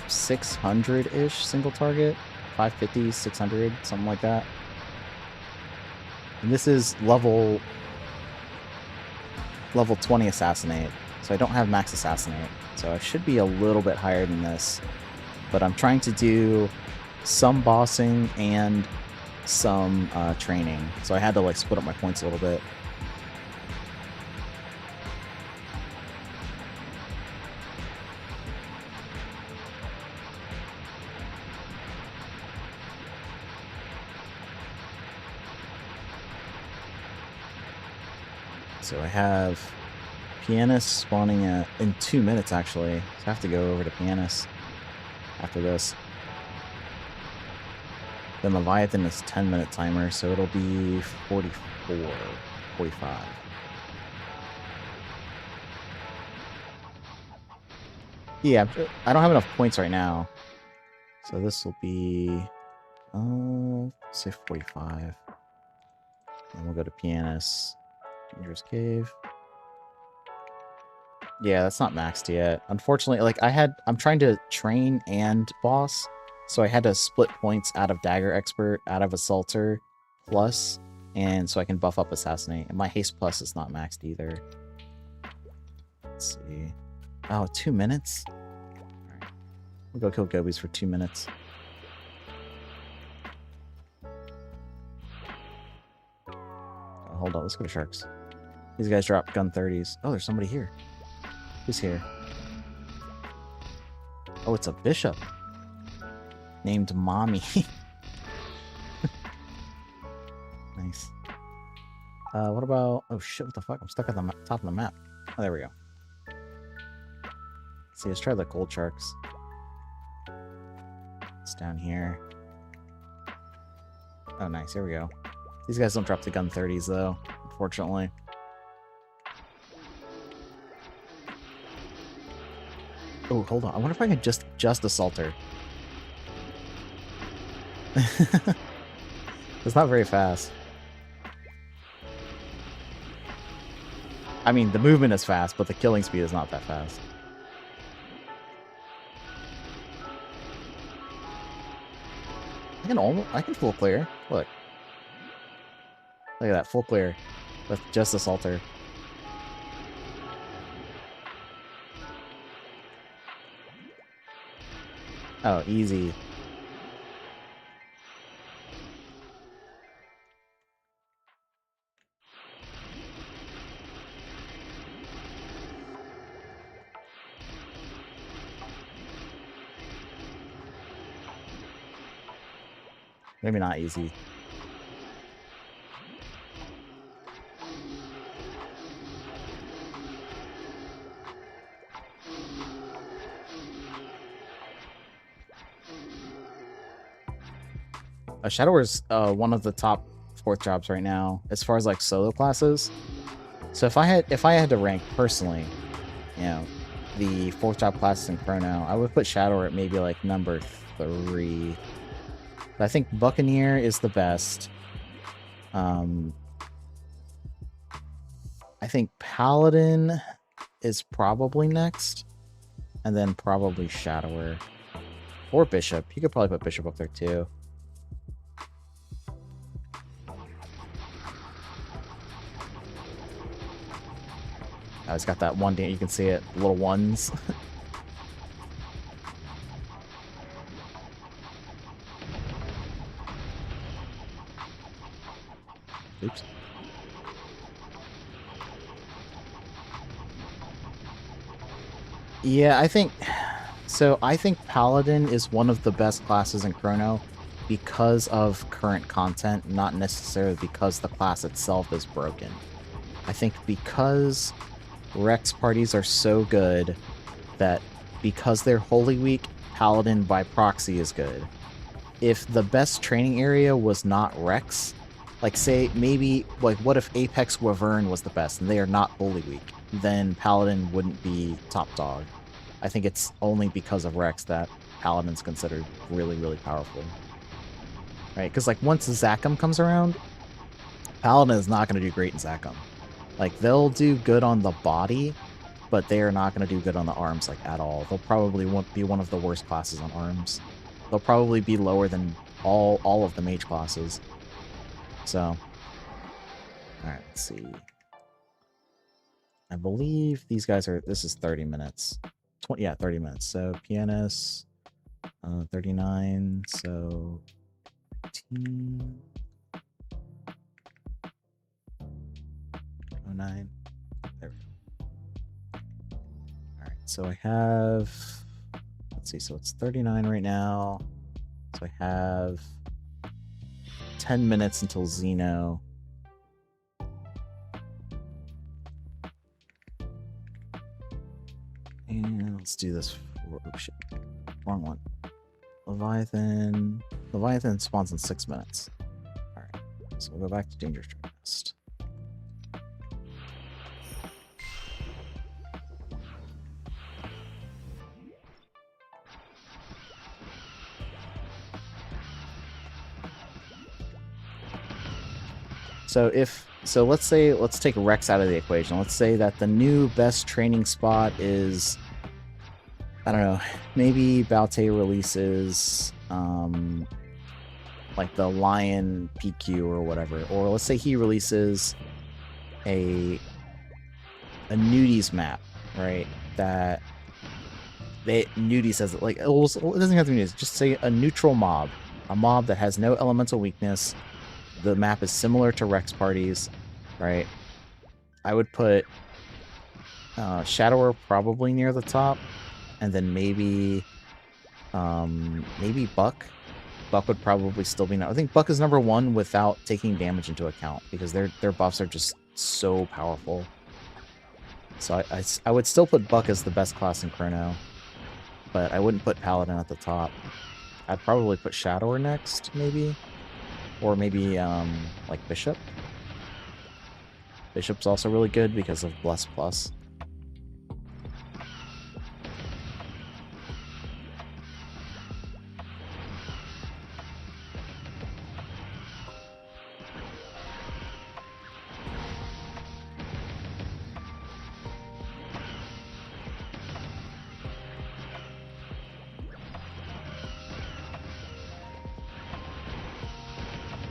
600-ish single target. 550, 600, something like that. And this is level 20 Assassinate, so I don't have max Assassinate. So I should be a little bit higher than this. But I'm trying to do some bossing and some training. So I had to like split up my points a little bit. So I have Pianist spawning in 2 minutes, actually. So I have to go over to Pianist after this. Then Leviathan is 10-minute timer, so it'll be 44. 45. Yeah, I don't have enough points right now. So this will be, say 45. And we'll go to Pianist. Dangerous Cave. Yeah, that's not maxed yet. Unfortunately, like I'm trying to train and boss, so I had to split points out of Dagger Expert, out of Assaulter Plus, and so I can buff up Assassinate. And my Haste Plus is not maxed either. Let's see. Oh, 2 minutes? Alright. We'll go kill Gobies for 2 minutes. Oh, hold on, let's go to Sharks. These guys drop gun 30s. Oh, there's somebody here. Who's here? Oh, it's a bishop. Named Mommy. Nice. What about... Oh, shit, what the fuck? I'm stuck at the top of the map. Oh, there we go. Let's see, let's try the gold sharks. It's down here. Oh, nice. Here we go. These guys don't drop the gun 30s, though, unfortunately. Oh, hold on. I wonder if I can just assault her. It's not very fast. I mean, the movement is fast, but the killing speed is not that fast. I can full clear. Look. Look at that, full clear. With just assaulter. Oh, easy. Maybe not easy. Shadower's one of the top 4th jobs right now as far as like solo classes. So if I had to rank personally, you know, the 4th job classes in Chrono, I would put Shadower at maybe like number 3. But I think Buccaneer is the best. I think Paladin is probably next, and then probably Shadower or Bishop. You could probably put Bishop up there too. Oh, it's got that one day, you can see it, little ones. Oops. Yeah, I think Paladin is one of the best classes in Chrono because of current content, not necessarily because the class itself is broken. I think because Rex parties are so good that because they're Holy Week, Paladin by proxy is good. If the best training area was not Rex, like say maybe like what if Apex Wyvern was the best and they are not Holy Week, then Paladin wouldn't be top dog. I think it's only because of Rex that Paladin's considered really, really powerful. Right? Because like once Zachem comes around, Paladin is not going to do great in Zachem. Like they'll do good on the body, but they are not going to do good on the arms like at all. They'll probably be one of the worst classes on arms. They'll probably be lower than all of the mage classes. So, all right, let's see. I believe these guys are. This is 30 minutes. 20, yeah, 30 minutes. So Pianist, 39. So 15. 09. There we go. All right, so I have. Let's see. So it's 39 right now. So I have 10 minutes until Xeno. And let's do this. Oh shit. Wrong one. Leviathan. Leviathan spawns in 6 minutes. Alright. So we'll go back to Dangerous Chronost. So let's say, let's take Rex out of the equation. Let's say that the new best training spot is, I don't know, maybe Balte releases like the Lion PQ or whatever. Or let's say he releases a nudies map, right? That nudies says like it doesn't have to be nudies, just say a neutral mob. A mob that has no elemental weakness. The map is similar to Rex parties, right? I would put Shadower probably near the top, and then maybe Buck. Buck would probably still be. I think Buck is number 1 without taking damage into account because their buffs are just so powerful. So I would still put Buck as the best class in Chrono, but I wouldn't put Paladin at the top. I'd probably put Shadower next, maybe. Or maybe, like Bishop. Bishop's also really good because of Bless Plus.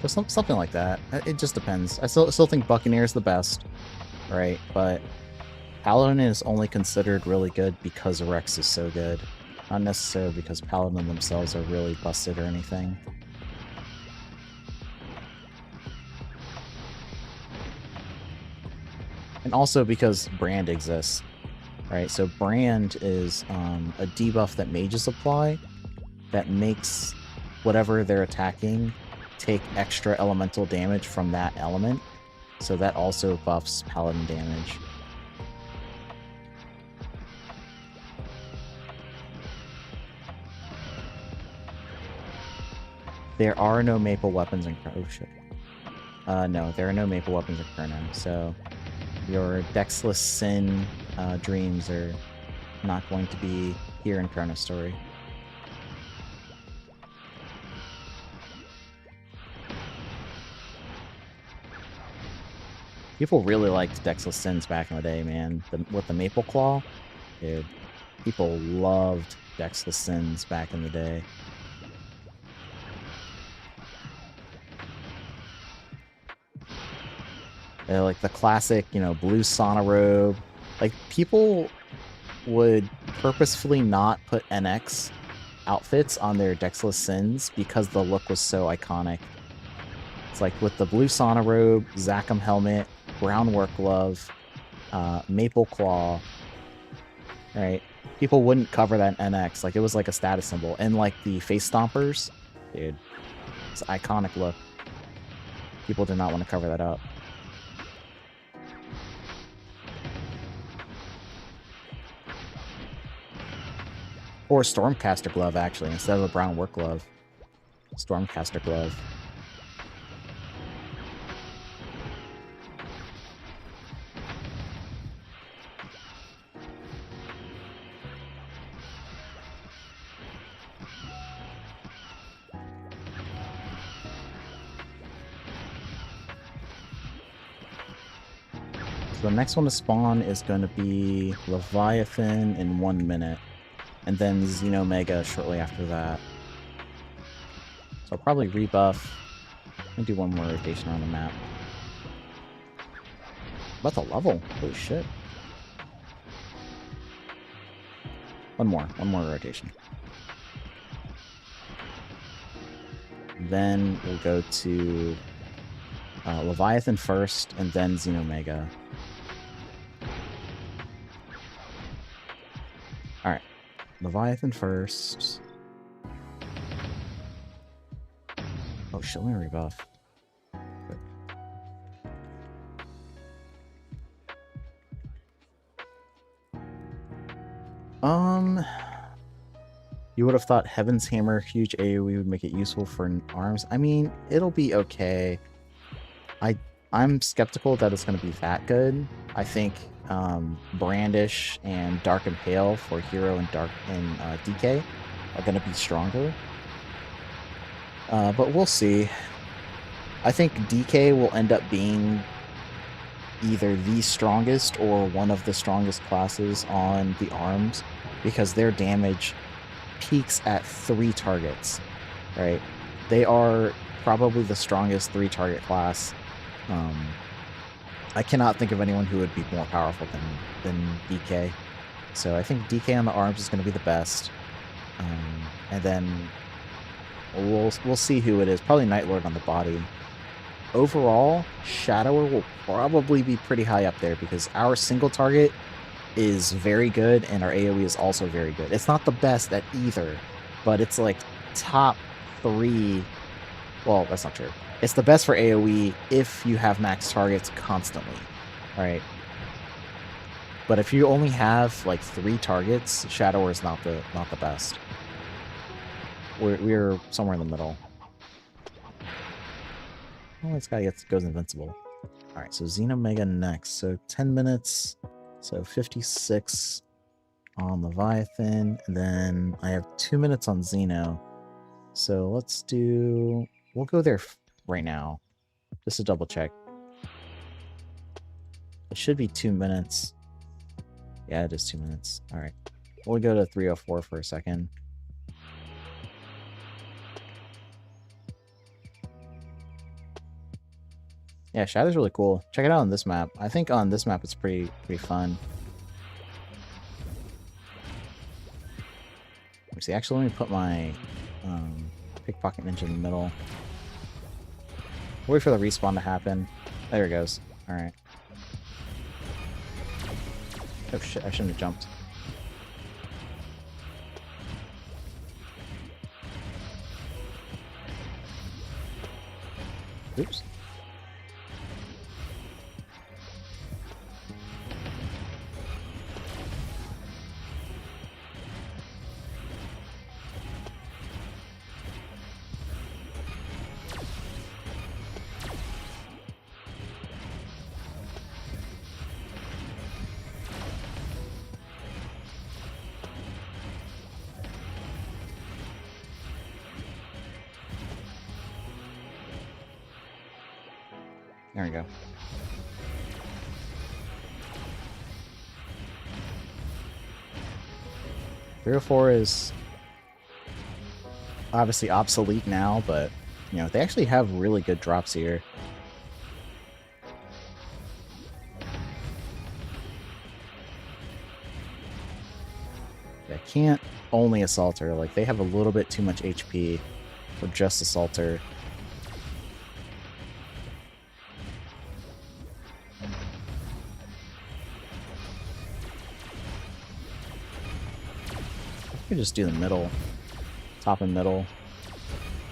Just something like that. It just depends. I still think Buccaneer is the best, right? But Paladin is only considered really good because Rex is so good. Not necessarily because Paladin themselves are really busted or anything. And also because Brand exists, right? So Brand is a debuff that mages apply that makes whatever they're attacking take extra elemental damage from that element, so that also buffs Paladin damage. There are no maple weapons in Chrono. Oh shit. No, there are no maple weapons in Chrono, so your Dexless Sin dreams are not going to be here in Chronostory. People really liked Dexless Sins back in the day, man. With the Maple Claw, dude. People loved Dexless Sins back in the day. Like the classic, you know, blue Sauna robe. Like, people would purposefully not put NX outfits on their Dexless Sins because the look was so iconic. It's like with the blue Sauna robe, Zachem helmet, brown work glove, maple claw, right? People wouldn't cover that NX. Like, it was like a status symbol. And like the face stompers, dude, it's an iconic look. People did not want to cover that up. Or Stormcaster glove, actually, instead of a brown work glove. Stormcaster glove. So the next one to spawn is going to be Leviathan in 1 minute. And then Xenomega shortly after that. So I'll probably rebuff and do one more rotation on the map. About to level. Holy shit. One more rotation. Then we'll go to Leviathan first, and then Xenomega. Alright. Leviathan first. Oh shit, let me rebuff. Quick. You would have thought Heaven's Hammer, huge AoE, would make it useful for arms. I mean, it'll be okay. I'm skeptical that it's going to be that good. I think Brandish and Dark and Pale for Hero and Dark and DK are going to be stronger. But we'll see. I think DK will end up being either the strongest or one of the strongest classes on the arms, because their damage peaks at 3 targets, right? They are probably the strongest 3-target class. I cannot think of anyone who would be more powerful than DK. So I think DK on the arms is going to be the best. And then we'll see who it is. Probably Nightlord on the body. Overall, Shadower will probably be pretty high up there because our single target is very good and our AoE is also very good. It's not the best at either, but it's like top 3. Well, that's not true. It's the best for AoE if you have max targets constantly, right? But if you only have like 3 targets, Shadower is not the best. We're somewhere in the middle. Oh, this guy goes invincible. All right, so Xenomega next. So 10 minutes. So 56 on Leviathan, and then I have 2 minutes on Xeno. So let's do. We'll go there right now, just to double check. It should be 2 minutes. Yeah, it is 2 minutes. All right, we'll go to 304 for a second. Yeah, Shadow's really cool. Check it out on this map. I think on this map it's pretty fun. Let's see, actually, let me put my pickpocket ninja in the middle. Wait for the respawn to happen. There it goes. All right. Oh shit! I shouldn't have jumped. Oops. There we go. Three or four is obviously obsolete now, but you know they actually have really good drops here. They can't only assault her. Like they have a little bit too much HP for just assault her. I could just do the middle, top and middle,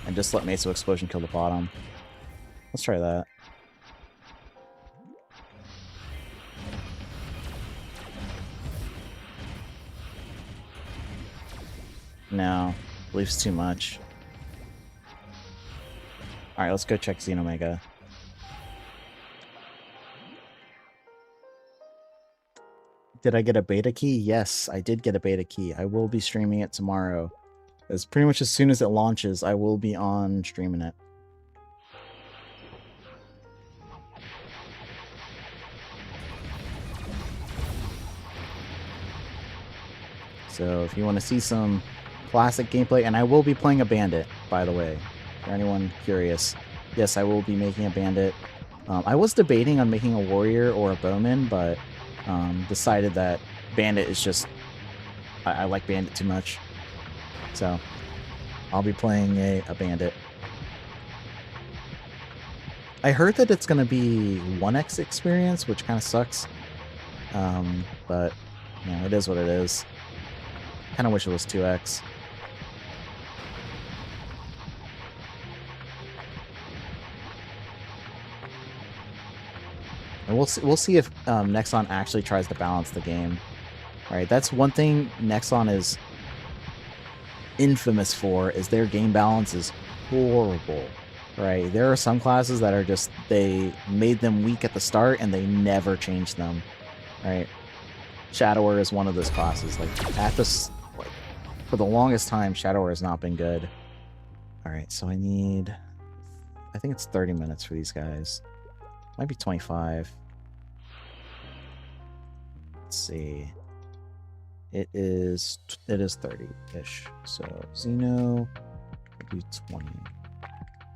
and just let Meso Explosion kill the bottom. Let's try that. No, leaves too much. Alright, let's go check Xenomega. Did I get a beta key? Yes, I did get a beta key. I will be streaming it tomorrow. As pretty much as soon as it launches, I will be on streaming it. So if you want to see some classic gameplay, and I will be playing a bandit, by the way, for anyone curious. Yes, I will be making a bandit. I was debating on making a warrior or a bowman, but decided that bandit is just... I like bandit too much. So I'll be playing a bandit. I heard that it's going to be 1x experience, which kind of sucks. But, you know, it is what it is. Kind of wish it was 2x. And we'll see if Nexon actually tries to balance the game. All right, that's one thing Nexon is infamous for, is their game balance is horrible. Right, there are some classes that are just, they made them weak at the start and they never changed them. Right, Shadower is one of those classes. Like at this, like for the longest time, Shadower has not been good. All right, so I I think it's 30 minutes for these guys. Might be 25. Let's see. It is 30-ish. So Xeno, do 20.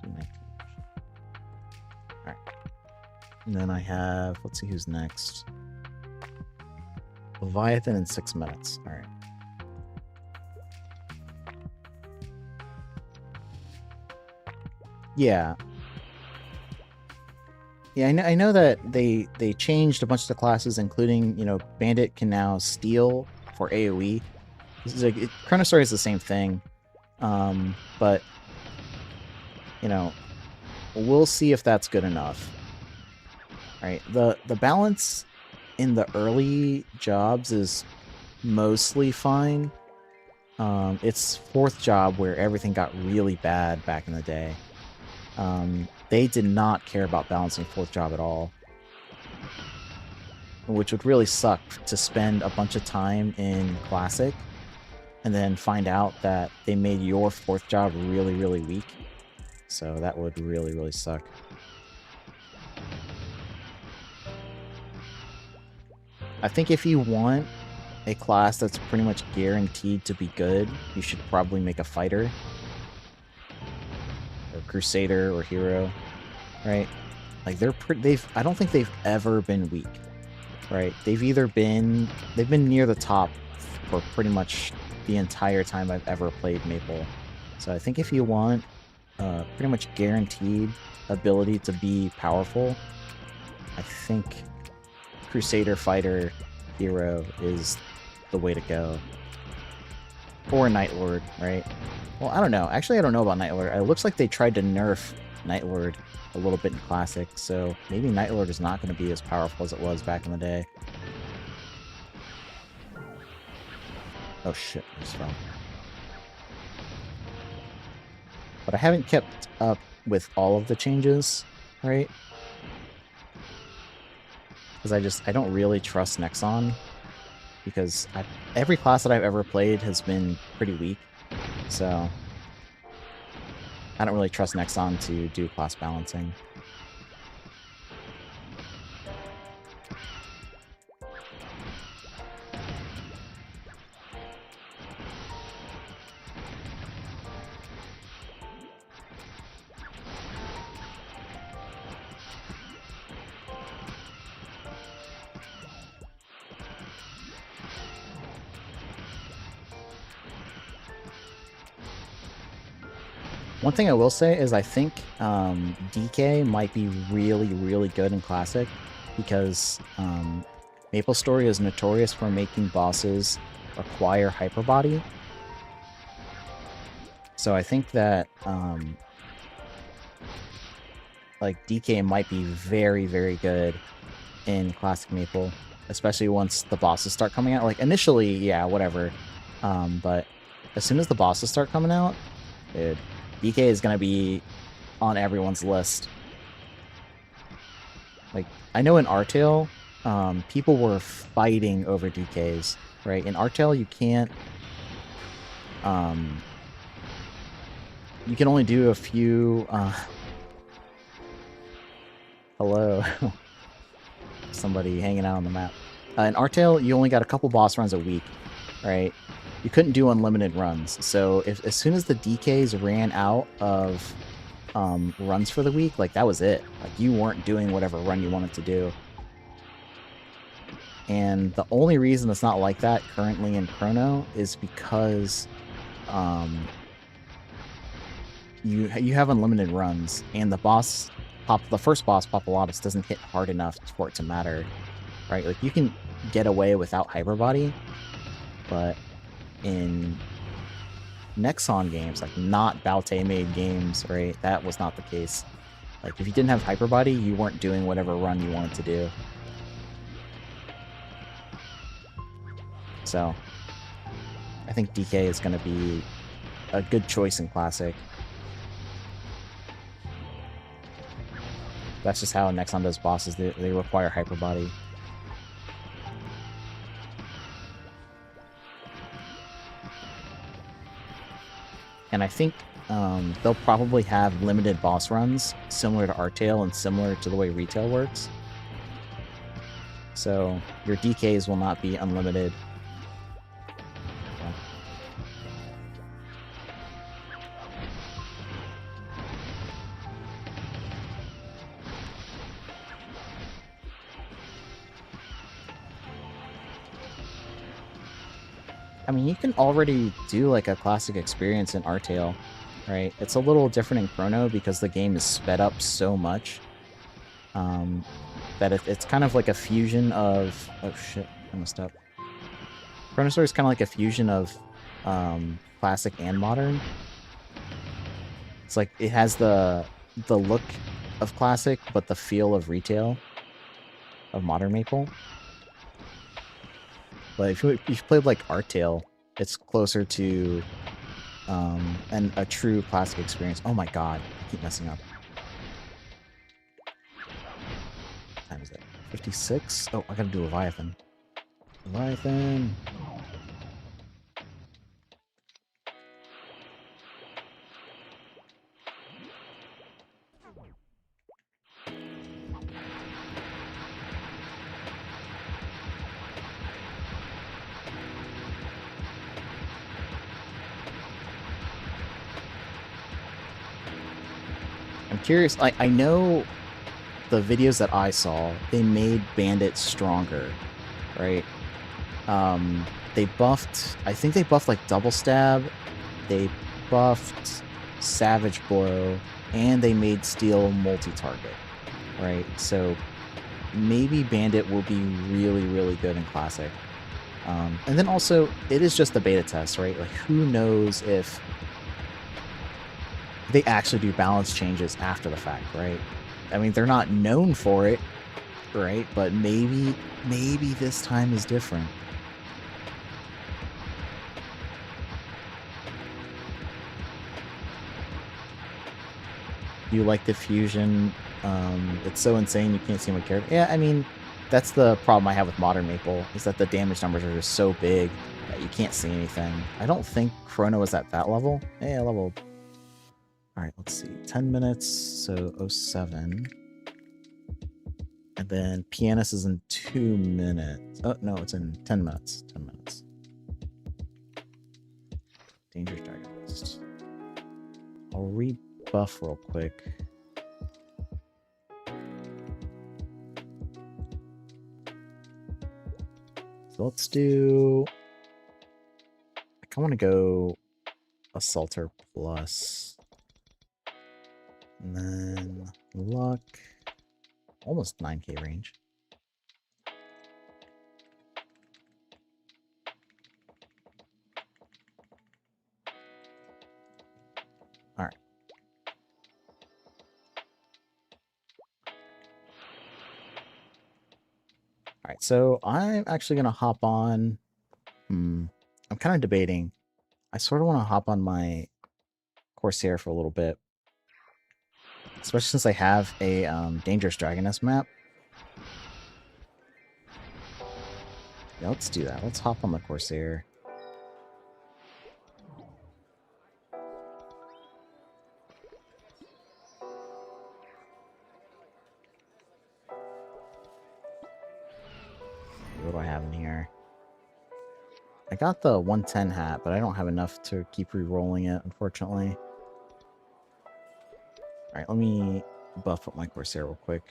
Do 19. Alright. And then I have, let's see who's next. Leviathan in 6 minutes. Alright. Yeah. Yeah, I know that they changed a bunch of the classes, including, you know, Bandit can now steal for AoE. This is Chronostory is the same thing, but you know, we'll see if that's good enough. Right? The balance in the early jobs is mostly fine. It's fourth job where everything got really bad back in the day. They did not care about balancing fourth job at all. Which would really suck to spend a bunch of time in Classic and then find out that they made your fourth job really, really weak. So that would really, really suck. I think if you want a class that's pretty much guaranteed to be good, you should probably make a fighter. Or Crusader or Hero, right? Like I don't think they've ever been weak, right? They've been near the top for pretty much the entire time I've ever played Maple. So I think if you want pretty much guaranteed ability to be powerful, I think Crusader, Fighter, Hero is the way to go. Or Night Lord, right? Well, I don't know. Actually, I don't know about Night Lord. It looks like they tried to nerf Night Lord a little bit in Classic, so maybe Night Lord is not going to be as powerful as it was back in the day. Oh shit, I just fell. But I haven't kept up with all of the changes, right? Because I don't really trust Nexon. Because every class that I've ever played has been pretty weak. So I don't really trust Nexon to do class balancing. One thing I will say is I think DK might be really, really good in Classic because Maple Story is notorious for making bosses acquire Hyper Body. So I think that like DK might be very, very good in Classic Maple, especially once the bosses start coming out. Like initially, yeah, whatever. But as soon as the bosses start coming out, dude, DK is going to be on everyone's list. Like, I know in Artale, people were fighting over DKs, right? In Artale, you can't... you can only do a few... hello. Somebody hanging out on the map. In Artale, you only got a couple boss runs a week, right? You couldn't do unlimited runs. So as soon as the DKs ran out of runs for the week, like that was it. Like you weren't doing whatever run you wanted to do. And the only reason it's not like that currently in Chrono is because you have unlimited runs, and the first boss Populatus doesn't hit hard enough for it to matter, right? Like you can get away without Hyper Body, but in Nexon games, like not Baute made games, right? That was not the case. Like if you didn't have Hyper Body, you weren't doing whatever run you wanted to do. So I think DK is going to be a good choice in Classic. That's just how Nexon does bosses. They require Hyper Body. And I think they'll probably have limited boss runs, similar to Artale and similar to the way retail works. So your DKs will not be unlimited. I mean, you can already do like a classic experience in Artale, right? It's a little different in Chrono because the game is sped up so much that it's kind of like a fusion of... Oh shit, I messed up. Chronostory is kind of like a fusion of classic and modern. It's like it has the look of classic, but the feel of retail of modern Maple. But if you played like Artale, it's closer to a true classic experience. Oh my god, I keep messing up. What time is it? 56? Oh, I gotta do Leviathan. Leviathan. I'm curious, I know the videos that I saw, they made Bandit stronger, right? They buffed, I think they buffed like Double Stab, they buffed Savage Blow, and they made Steel multi-target, right? So maybe Bandit will be really, really good in Classic. And then also, it is just a beta test, right? Like, who knows if they actually do balance changes after the fact, right? I mean, they're not known for it, right? But maybe this time is different. You like the fusion? It's so insane you can't see my character. Yeah, I mean, that's the problem I have with Modern Maple, is that the damage numbers are just so big that you can't see anything. I don't think Chrono is at that level. Yeah, level... Alright, let's see. 10 minutes, so 07. And then Pianist is in 2 minutes. Oh, no, it's in 10 minutes. 10 minutes. Dangerous Dragonist. I'll rebuff real quick. So let's do... I kind of want to go Assaulter Plus. And then luck, almost 9k range. All right. All right, so I'm actually going to hop on. I'm kind of debating. I sort of want to hop on my Corsair for a little bit. Especially since I have a Dangerous Dragoness map. Yeah, let's do that. Let's hop on the Corsair. What do I have in here? I got the 110 hat, but I don't have enough to keep re-rolling it, unfortunately. Alright, let me buff up my Corsair real quick.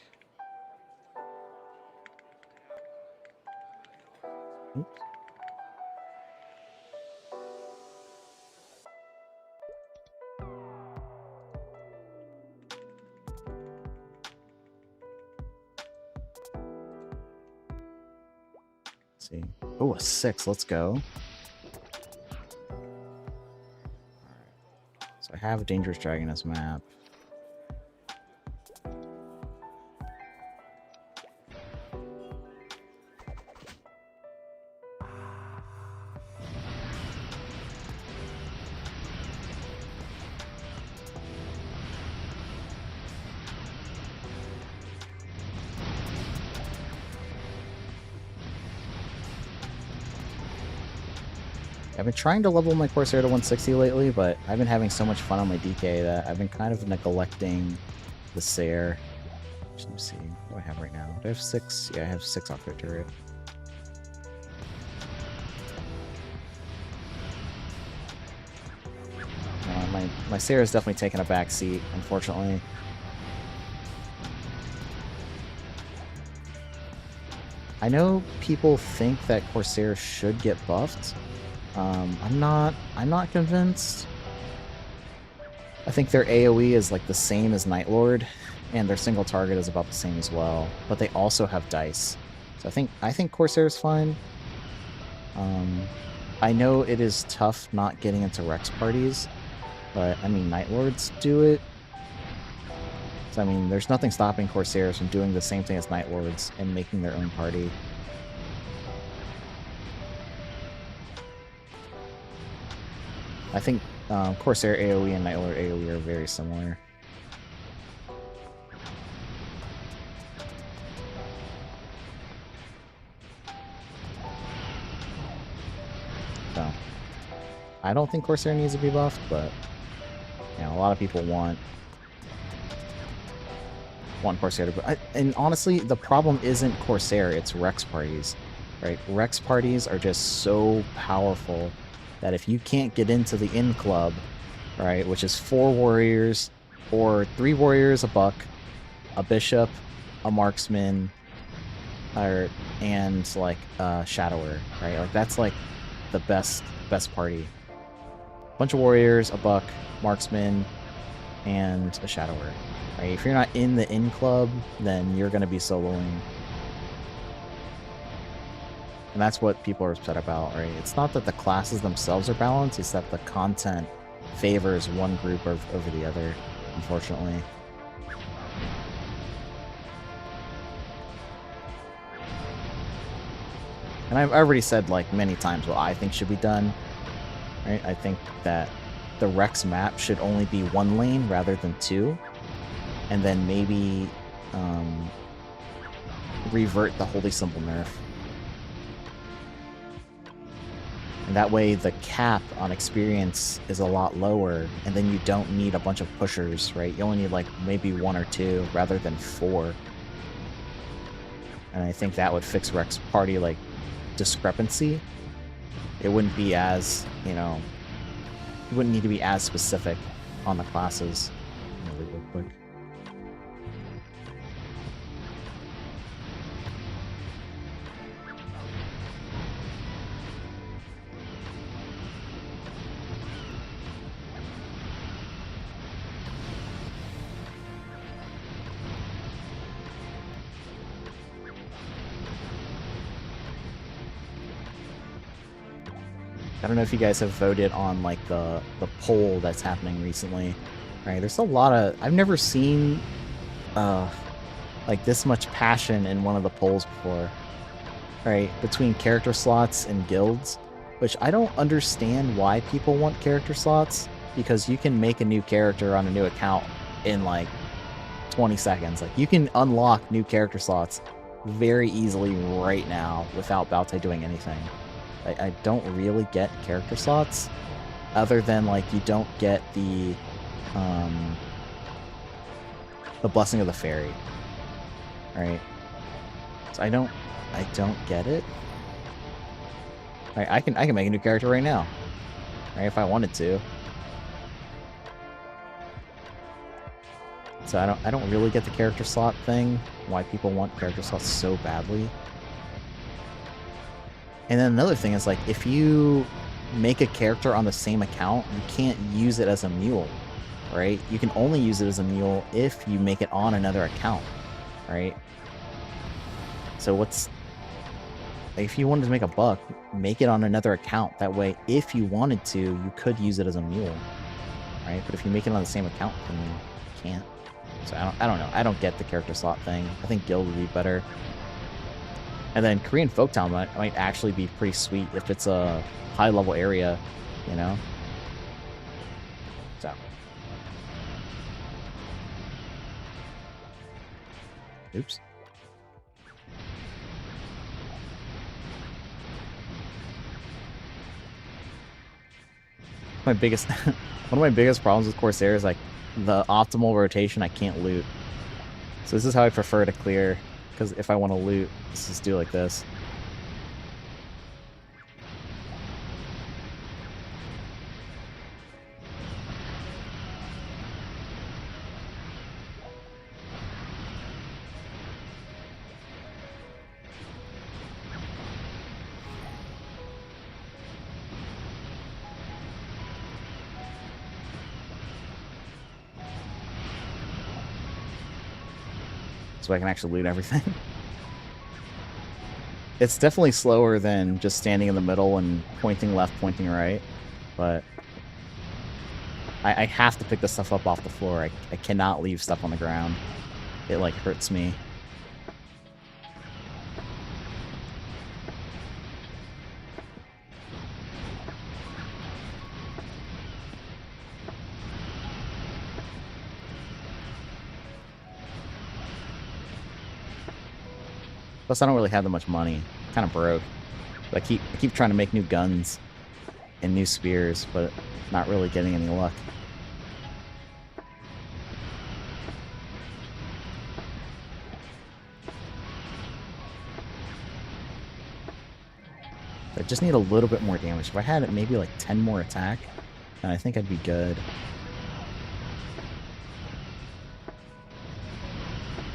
Oops. Let's see. Oh, a 6. Let's go. Alright. So I have a Dangerous Dragoness map. I've been trying to level my Corsair to 160 lately, but I've been having so much fun on my DK that I've been kind of neglecting the Sair. Let me see. What do I have right now? Do I have 6? Yeah, I have 6 off their turret. My Sair is definitely taking a back seat, unfortunately. I know people think that Corsair should get buffed. I'm not convinced. I think their AoE is like the same as Night Lord, and their single target is about the same as well. But they also have dice, so I think Corsair is fine. I know it is tough not getting into Rex parties, but I mean Night Lords do it. So I mean, there's nothing stopping Corsairs from doing the same thing as Night Lords and making their own party. I think Corsair AoE and Night Lord AoE are very similar. So, I don't think Corsair needs to be buffed, but you know, a lot of people want Corsair to be. And honestly, the problem isn't Corsair, it's Rex parties, right? Rex parties are just so powerful that if you can't get into the in club, right, which is 4 warriors or 3 warriors, a buck, a bishop, a marksman, and like a shadower, right? Like that's like the best party. Bunch of warriors, a buck, marksman, and a shadower. Right? If you're not in the in club, then you're going to be soloing. And that's what people are upset about, right? It's not that the classes themselves are balanced, it's that the content favors one group over the other, unfortunately. And I've already said, like, many times what I think should be done, right? I think that the Rex map should only be 1 lane rather than 2. And then maybe revert the Holy Symbol nerf. And that way the cap on experience is a lot lower, and then you don't need a bunch of pushers, right? You only need like maybe 1 or 2 rather than 4. And I think that would fix Rex party like discrepancy. It wouldn't be as, you know, you wouldn't need to be as specific on the classes. Really real quick. I don't know if you guys have voted on like the poll that's happening recently. Right, there's a lot of, I've never seen like this much passion in one of the polls before. Right, between character slots and guilds, which I don't understand why people want character slots, because you can make a new character on a new account in like 20 seconds. Like you can unlock new character slots very easily right now without Baute doing anything. I don't really get character slots, other than like you don't get the Blessing of the Fairy, right? So I don't get it. Right, I can make a new character right now, right, if I wanted to. So I don't really get the character slot thing. Why people want character slots so badly. And then another thing is, like, if you make a character on the same account, you can't use it as a mule, right? You can only use it as a mule if you make it on another account, right? So if you wanted to make a buck, make it on another account. That way, if you wanted to, you could use it as a mule, right? But if you make it on the same account, then you can't. So I don't know. I don't get the character slot thing. I think guild would be better. And then Korean Folktown might actually be pretty sweet if it's a high-level area, you know? So. Oops. My biggest one of my biggest problems with Corsair is like the optimal rotation I can't loot. So this is how I prefer to clear, because if I want to loot, let's just do it like this. So I can actually loot everything. It's definitely slower than just standing in the middle and pointing left, pointing right, but I have to pick the stuff up off the floor. I cannot leave stuff on the ground. It, like, hurts me. Plus, I don't really have that much money. Kind of broke. But I keep trying to make new guns and new spears, but not really getting any luck. I just need a little bit more damage. If I had maybe like 10 more attack, then I think I'd be good.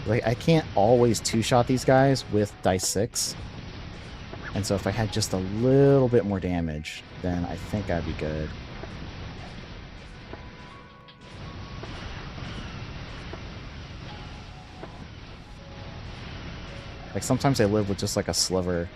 Like, I can't always two-shot these guys with dice 6. And so if I had just a little bit more damage, then I think I'd be good. Like, sometimes I live with just like a sliver.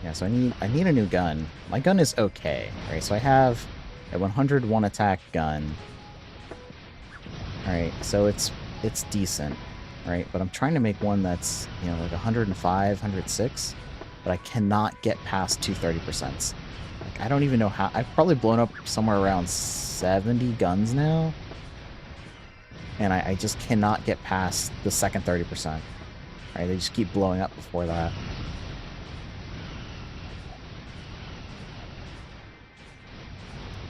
Yeah, so I need a new gun. My gun is okay, right? So I have a 101 attack gun. Alright, so it's decent, right? But I'm trying to make one that's, you know, like 105, 106, but I cannot get past 230%. Like, I don't even know how. I've probably blown up somewhere around 70 guns now, and I just cannot get past the second 30%. Right? They just keep blowing up before that.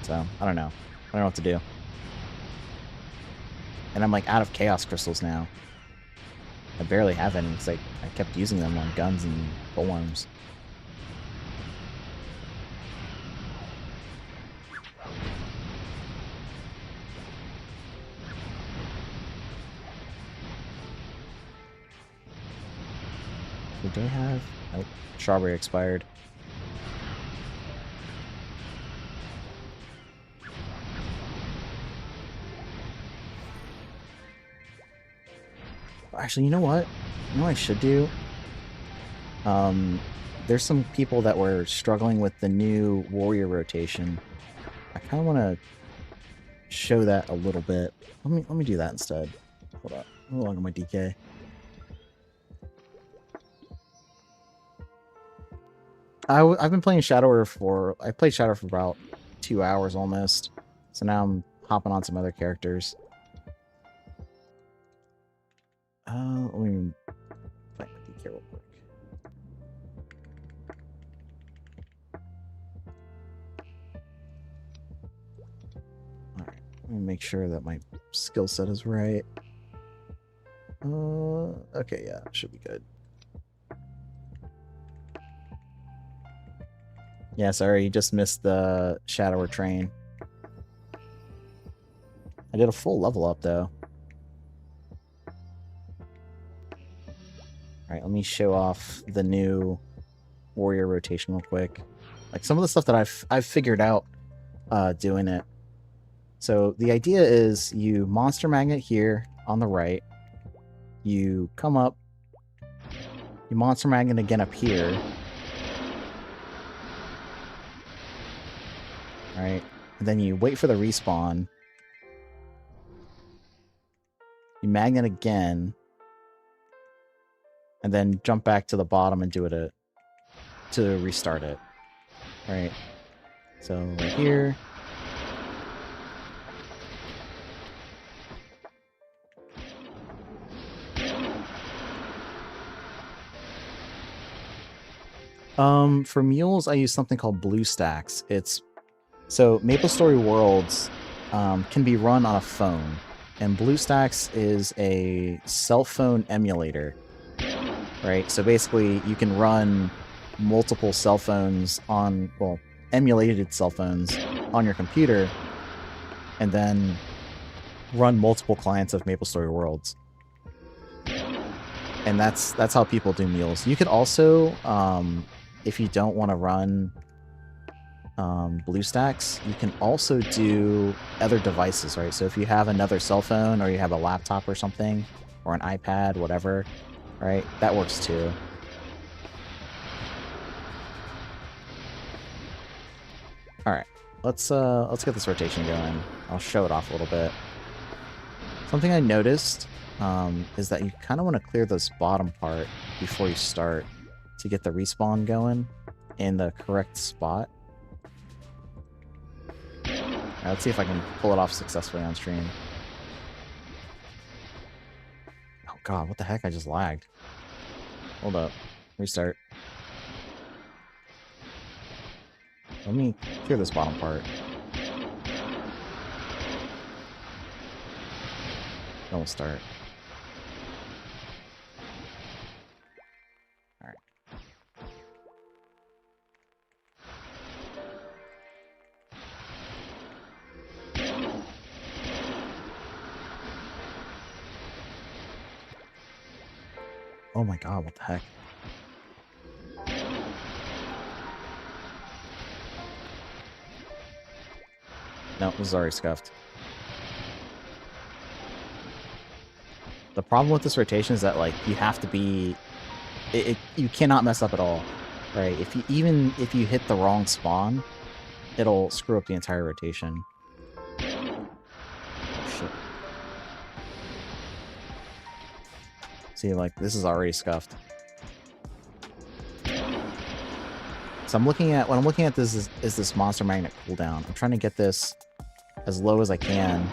So, I don't know. I don't know what to do. And I'm like out of chaos crystals now. I barely have any because I kept using them on guns and polearms. Do I have... Nope. Strawberry expired. Actually, you know what? You know what I should do? There's some people that were struggling with the new warrior rotation. I kind of want to show that a little bit. Let me do that instead. Hold up. I'm along on my DK. I've been playing Shadow for... I played Shadow for about 2 hours almost. So now I'm hopping on some other characters. Let me find my DK real quick. Alright, let me make sure that my skill set is right. Okay, yeah, should be good. Yeah, sorry, you just missed the Shadower train. I did a full level up, though. Alright, let me show off the new warrior rotation real quick. Like, some of the stuff that I've figured out doing it. So, the idea is you monster magnet here on the right. You come up. You monster magnet again up here. Right? And then you wait for the respawn. you magnet again, and then jump back to the bottom and do it to restart it. Right. So right here. For mules, I use something called BlueStacks. So MapleStory Worlds can be run on a phone, and BlueStacks is a cell phone emulator, right? So basically, you can run multiple cell phones on, well, emulated cell phones on your computer, and then run multiple clients of MapleStory Worlds. And that's how people do mules. You could also, if you don't want to run BlueStacks, you can also do other devices, right? So if you have another cell phone, or you have a laptop or something, or an iPad, whatever, right? That works too. All right, let's get this rotation going. I'll show it off a little bit. Something I noticed is that you kind of want to clear this bottom part before you start to get the respawn going in the correct spot. All right, let's see if I can pull it off successfully on stream. Oh god, what the heck? I just lagged. Hold up. Restart. Let me clear this bottom part. Then we'll start. Alright. Oh my god, what the heck? No, this is already scuffed. The problem with this rotation is that, like, you have to be... you cannot mess up at all, right? Even if you hit the wrong spawn, it'll screw up the entire rotation. Oh, shit. See, like, this is already scuffed. So what I'm looking at this is this monster magnet cooldown. I'm trying to get this as low as I can.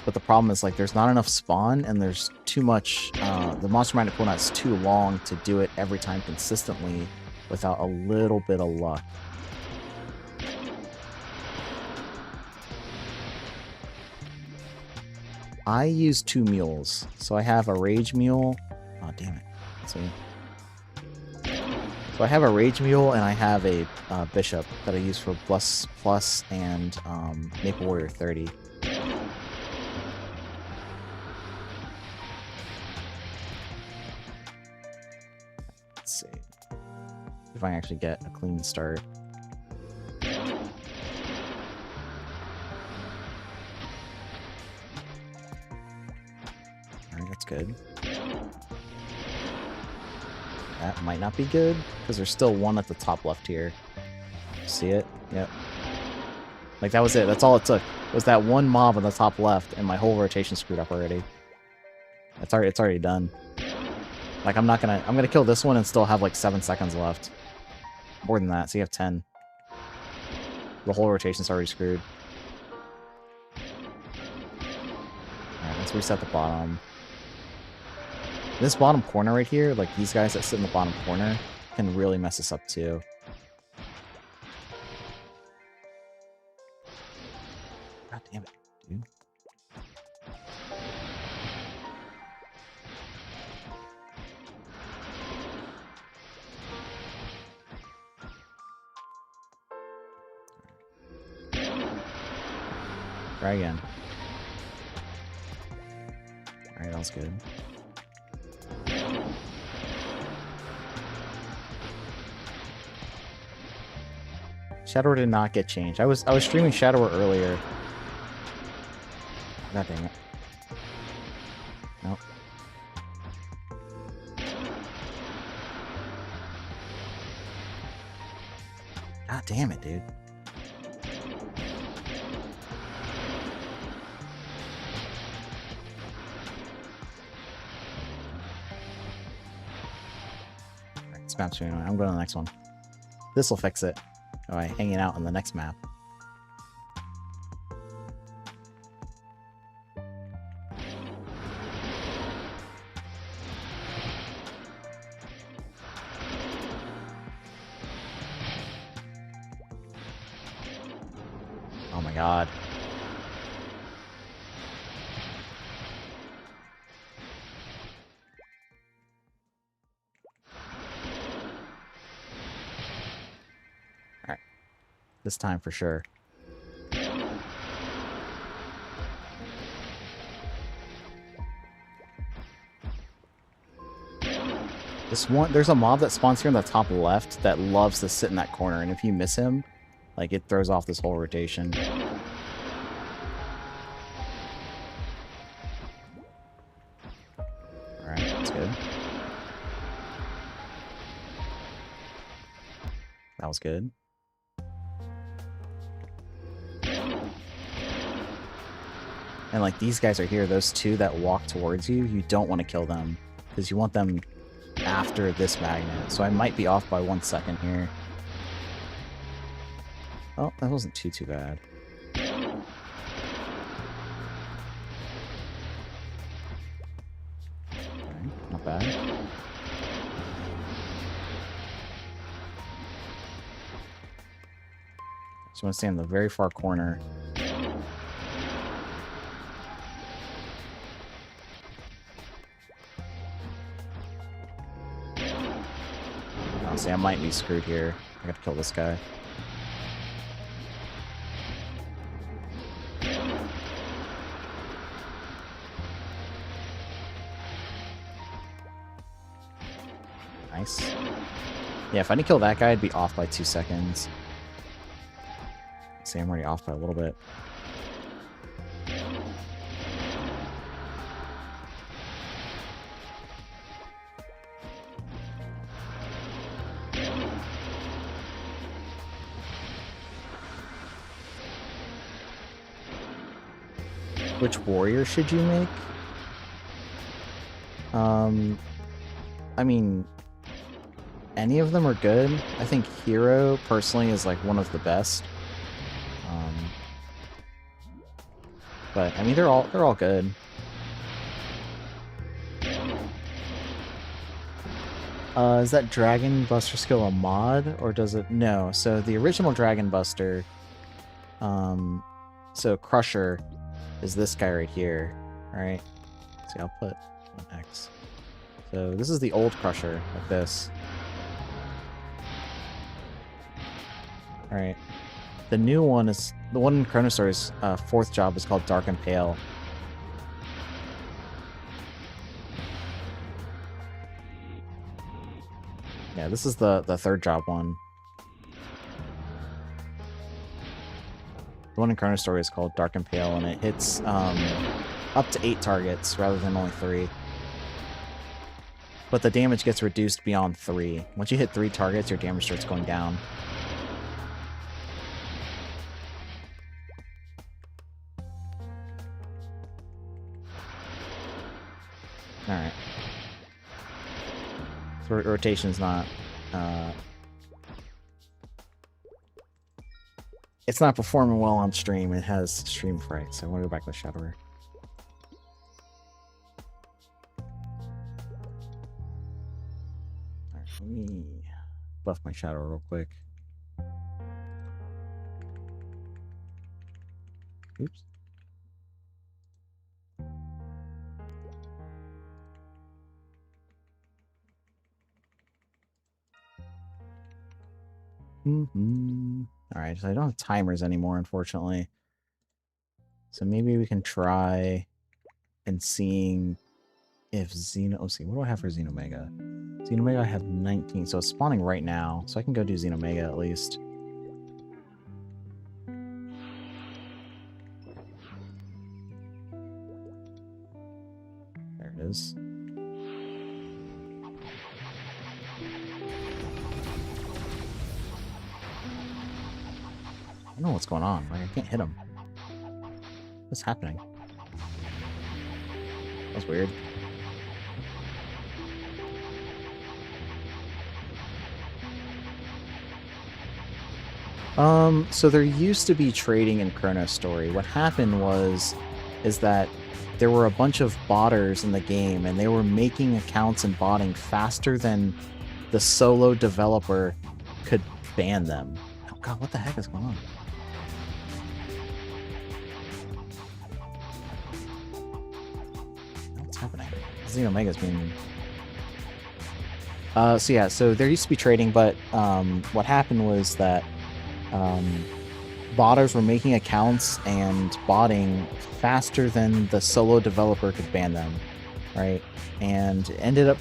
But the problem is, like, there's not enough spawn, and there's too much... the monster magnet cooldown is too long to do it every time consistently without a little bit of luck. I use 2 mules. So I have a Rage Mule. Oh, damn it. Let's see. So I have a Rage Mule, and I have a Bishop that I use for Plus and Maple Warrior 30. Let's see if I can actually get a clean start. Alright, that's good. That might not be good, because there's still one at the top left here. See it? Yep. Like, that was it. That's all it took. Was that one mob on the top left, and my whole rotation screwed up already. It's already done. Like, I'm gonna kill this one and still have, like, 7 seconds left. More than that, so you have 10. The whole rotation's already screwed. Alright, let's reset the bottom. This bottom corner right here, like these guys that sit in the bottom corner, can really mess us up too. God damn it, dude. Try again. Alright, that was good. Shadower did not get changed. I was streaming Shadower earlier. God dang it. Nope. God damn it, dude. This map's annoying. I'm going to the next one. This will fix it. Alright, hanging out on the next map. Oh my god. Alright. This time for sure. This one, there's a mob that spawns here on the top left that loves to sit in that corner, and if you miss him, like, it throws off this whole rotation. Alright, that's good. That was good. And, like, these guys are here, those two that walk towards you, you don't want to kill them, because you want them after this magnet. So I might be off by 1 second here. Oh, that wasn't too bad. Okay, not bad. So I'm going to stay in the very far corner. Honestly, I might be screwed here. I gotta kill this guy. Nice. Yeah, if I didn't kill that guy, I'd be off by 2 seconds. See, I'm already off by a little bit. Which warrior should you make? I mean, any of them are good. I think hero, personally, is like one of the best. But I mean, they're all good. Is that Dragon Buster skill a mod, or does it? No. So the original Dragon Buster, so Crusher, is this guy right here. All right. See, I'll put an X. So this is the old Crusher, like this. All right. The new one is the one in Chronostory's fourth job is called Dark and Pale. Yeah, this is the third job one. The one in Chronostory is called Dark and Pale, and it hits up to 8 targets rather than only 3. But the damage gets reduced beyond 3. Once you hit 3 targets, your damage starts going down. Alright. So rotation's not... it's not performing well on stream. It has stream fright, so I want to go back to the Shadower. Alright, let me buff my Shadow real quick. Oops. Alright, so I don't have timers anymore, unfortunately. So maybe we can try and seeing if Xeno... Let's see, what do I have for Xenomega? Xenomega, I have 19, so it's spawning right now, so I can go do Xenomega at least. There it is. I don't know what's going on. Like, I can't hit him. What's happening? That's weird. So there used to be trading in Chronostory. What happened is that there were a bunch of botters in the game, and they were making accounts and botting faster than the solo developer could ban them. Oh god, what the heck is going on? What's happening? Z Omega's being... So yeah, so there used to be trading, but what happened was that botters were making accounts and botting faster than the solo developer could ban them, right? And it ended up,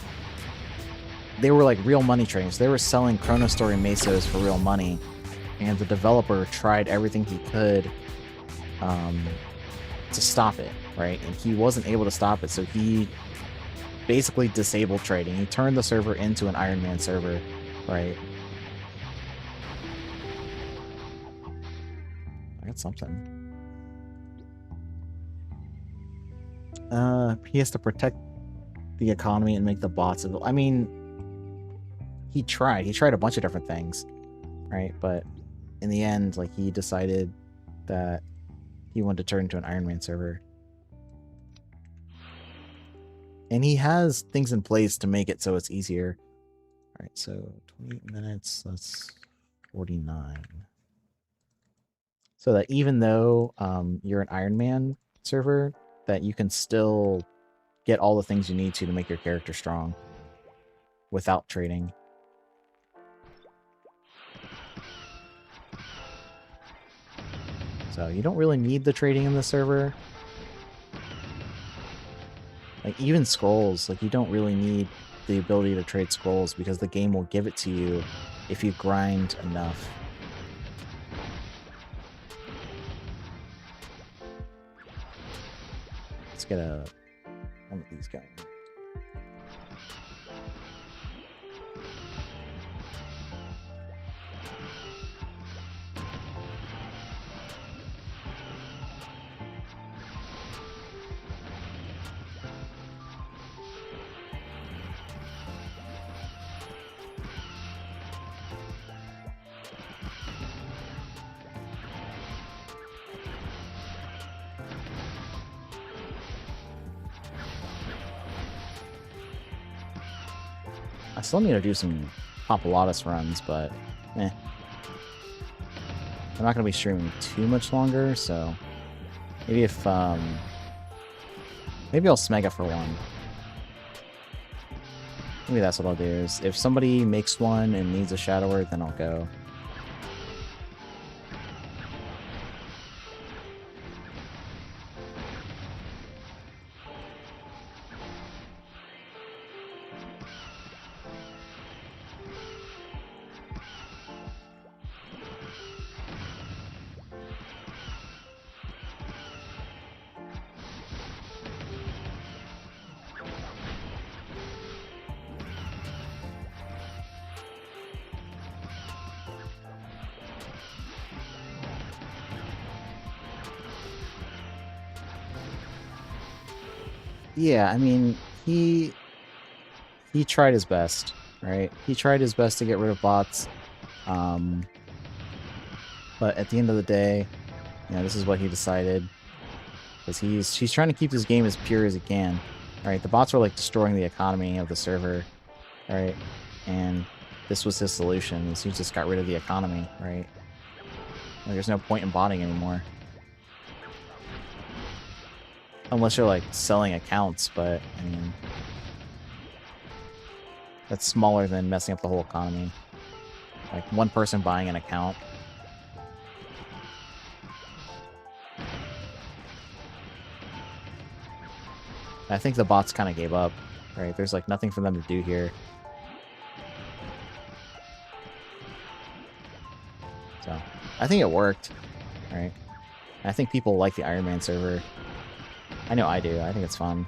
they were like real money trading. So they were selling Chronostory Mesos for real money, and the developer tried everything he could to stop it, right? And he wasn't able to stop it, so he basically disabled trading. He turned the server into an Iron Man server, right? I got something. He has to protect the economy and make the bots. I mean, he tried a bunch of different things, right? But in the end, like, he decided that he wanted to turn into an Iron Man server. And he has things in place to make it so it's easier. All right, so 28 minutes, that's 49. So that even though you're an Iron Man server, that you can still get all the things you need to make your character strong without trading. So you don't really need the trading in the server. Like, even scrolls, like, you don't really need the ability to trade scrolls because the game will give it to you if you grind enough. Let's get one of these going. I still need to do some Populatus runs, but eh. I'm not going to be streaming too much longer, so maybe if, maybe I'll Smega for one. Maybe that's what I'll do, is if somebody makes one and needs a Shadow Word, then I'll go. Yeah, I mean, he tried his best, right? He tried his best to get rid of bots, but at the end of the day, you know, this is what he decided, because he's trying to keep this game as pure as he can, right? The bots were like destroying the economy of the server, right? And this was his solution, is he just got rid of the economy, right? Like, there's no point in botting anymore. Unless you're, like, selling accounts, but, I mean, that's smaller than messing up the whole economy. Like, one person buying an account. I think the bots kind of gave up, right? There's, like, nothing for them to do here. So, I think it worked, right? I think people like the Iron Man server. I know I do. I think it's fun.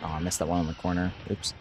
Oh, I missed that one in the corner. Oops.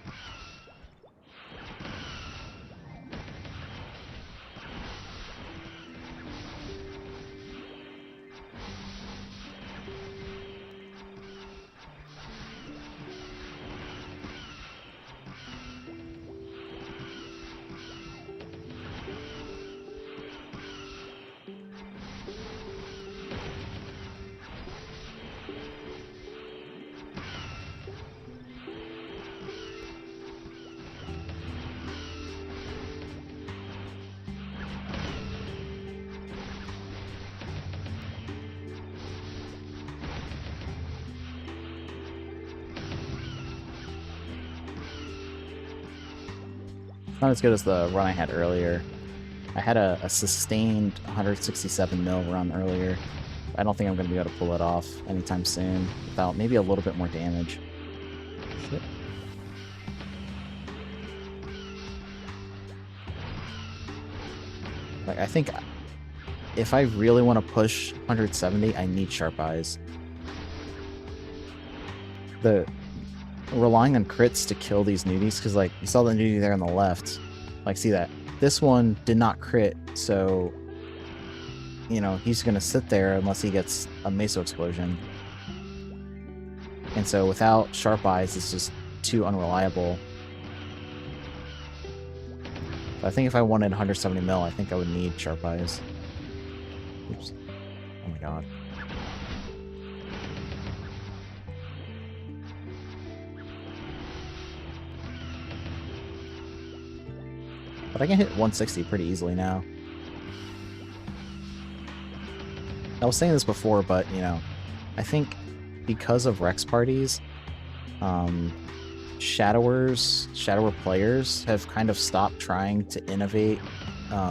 Not as good as the run I had earlier. I had a sustained 167 mil run earlier. I don't think I'm going to be able to pull it off anytime soon without maybe a little bit more damage. Shit. Like, I think if I really want to push 170, I need Sharp Eyes. Relying on crits to kill these nudies, because like you saw the nudie there on the left, like see that this one did not crit, so you know he's gonna sit there unless he gets a meso explosion, and so without Sharp Eyes it's just too unreliable. I think if I wanted 170 mil, I think I would need Sharp Eyes. Oops. Oh my god. But I can hit 160 pretty easily now. I was saying this before, but, you know, I think because of Rex parties, Shadower players have kind of stopped trying to innovate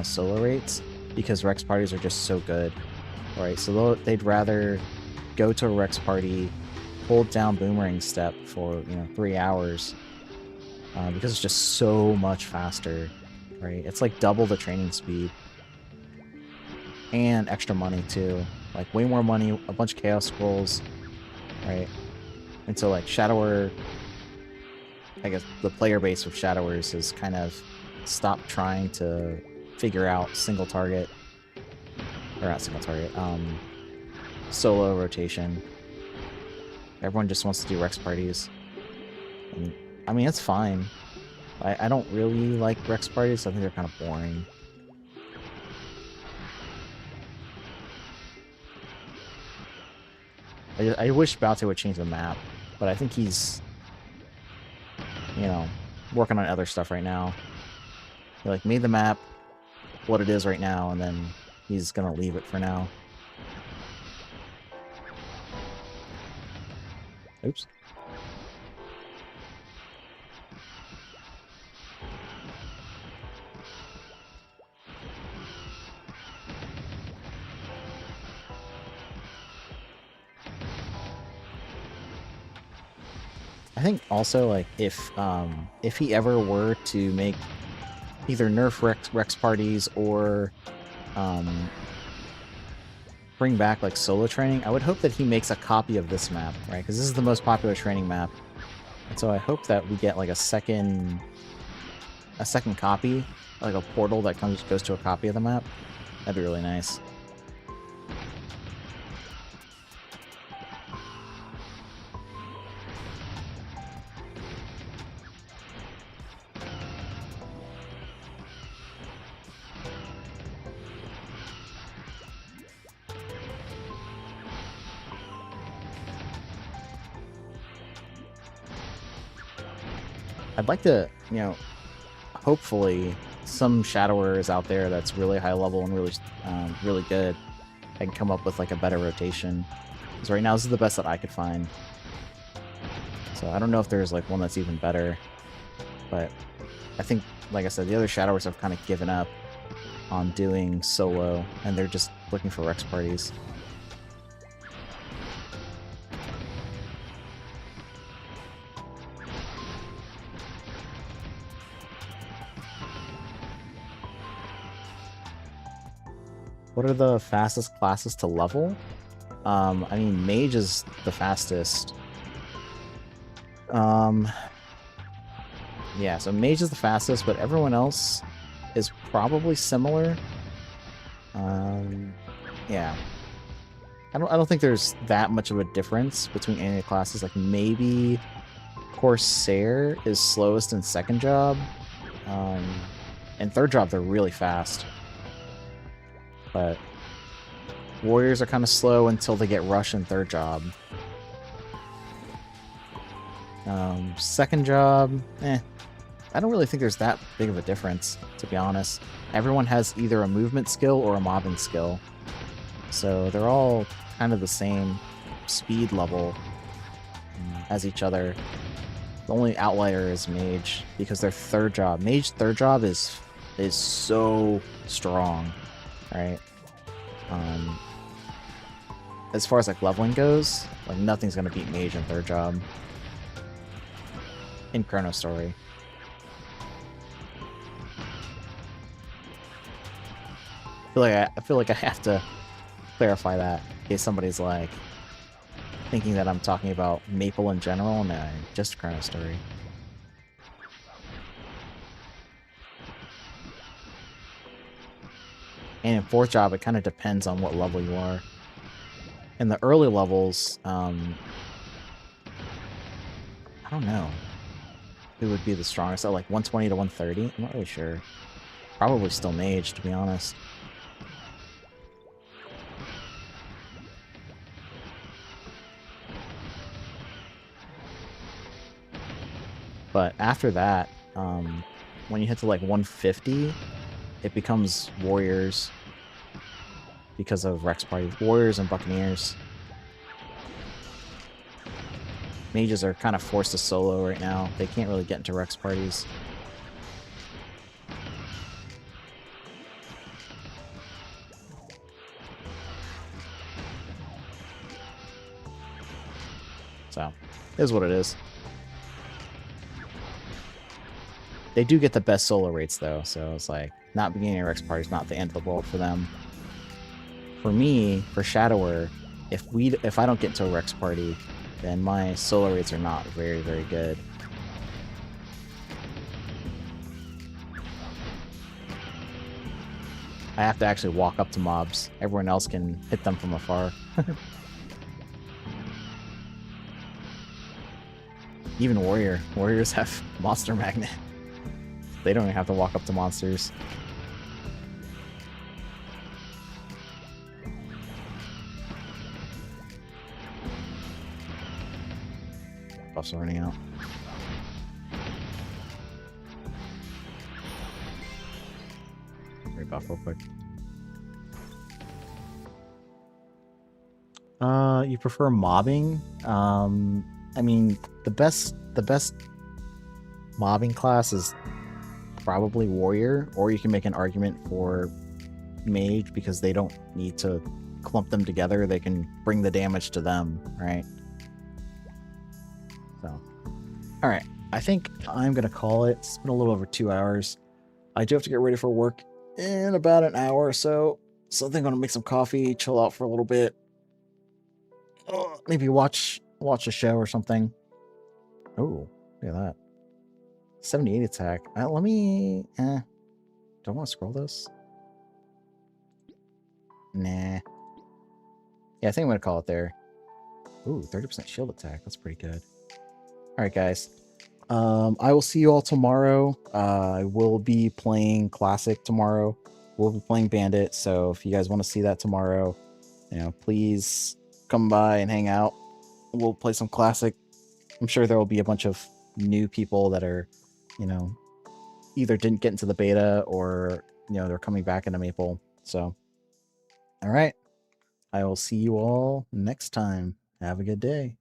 solo rates because Rex parties are just so good, right? So they'd rather go to a Rex party, hold down Boomerang Step for, 3 hours because it's just so much faster. Right, it's like double the training speed and extra money too, like way more money, a bunch of chaos scrolls, right? And so like Shadower, I guess the player base of Shadowers has kind of stopped trying to figure out single target, or not single target, solo rotation. Everyone just wants to do Rex parties, and I mean it's fine. I don't really like Rex parties. I think they're kind of boring. I wish Baute would change the map, but I think he's, working on other stuff right now. He like made the map what it is right now, and then he's gonna leave it for now. Oops. I think also like if he ever were to make either nerf Rex parties or bring back like solo training, I would hope that he makes a copy of this map, right? Because this is the most popular training map, and so I hope that we get like a second copy, like a portal that goes to a copy of the map. That'd be really nice. I'd like to, hopefully some Shadower is out there that's really high level and really good. I can come up with like a better rotation. Because right now this is the best that I could find. So I don't know if there's like one that's even better. But I think, like I said, the other Shadowers have kind of given up on doing solo, and they're just looking for Rex parties. What are the fastest classes to level? I mean, Mage is the fastest. Yeah, so Mage is the fastest, but everyone else is probably similar. Yeah. I don't think there's that much of a difference between any of the classes. Like, maybe Corsair is slowest in second job. And third job, they're really fast. But Warriors are kind of slow until they get Rush in third job. Second job, I don't really think there's that big of a difference, to be honest. Everyone has either a movement skill or a mobbing skill. So they're all kind of the same speed level as each other. The only outlier is Mage, because their third job, Mage third job is so strong, right? As far as like leveling goes, like nothing's gonna beat Mage in third job in Chronostory. I feel like I have to clarify that in case somebody's like thinking that I'm talking about Maple in general. No, just Chronostory. And in fourth job, it kind of depends on what level you are. In the early levels, I don't know who would be the strongest. At like 120 to 130? I'm not really sure. Probably still Mage, to be honest. But after that, when you hit to like 150, it becomes Warriors because of Rex Party. Warriors and Buccaneers. Mages are kind of forced to solo right now. They can't really get into Rex parties. So, it is what it is. They do get the best solo rates though, so it's like not being a Rex party is not the end of the world for them. For me, for Shadower, if I don't get into a Rex party, then my solo rates are not very, very good. I have to actually walk up to mobs. Everyone else can hit them from afar. Even Warriors have Monster Magnet. They don't even have to walk up to monsters. Buffs are running out. Rebuff real quick. You prefer mobbing? I mean, the best mobbing class is probably Warrior, or you can make an argument for Mage because they don't need to clump them together. They can bring the damage to them, right? So, all right. I think I'm gonna call it. It's been a little over 2 hours. I do have to get ready for work in about an hour or so. So I think I'm gonna make some coffee, chill out for a little bit. Maybe watch a show or something. Oh, look at that. 78 attack. Let me... do I want to scroll this? Nah. Yeah, I think I'm going to call it there. Ooh, 30% shield attack. That's pretty good. Alright, guys. I will see you all tomorrow. I will be playing Classic tomorrow. We'll be playing Bandit, so if you guys want to see that tomorrow, please come by and hang out. We'll play some Classic. I'm sure there will be a bunch of new people that are, either didn't get into the beta or, they're coming back into Maple. So, all right. I will see you all next time. Have a good day.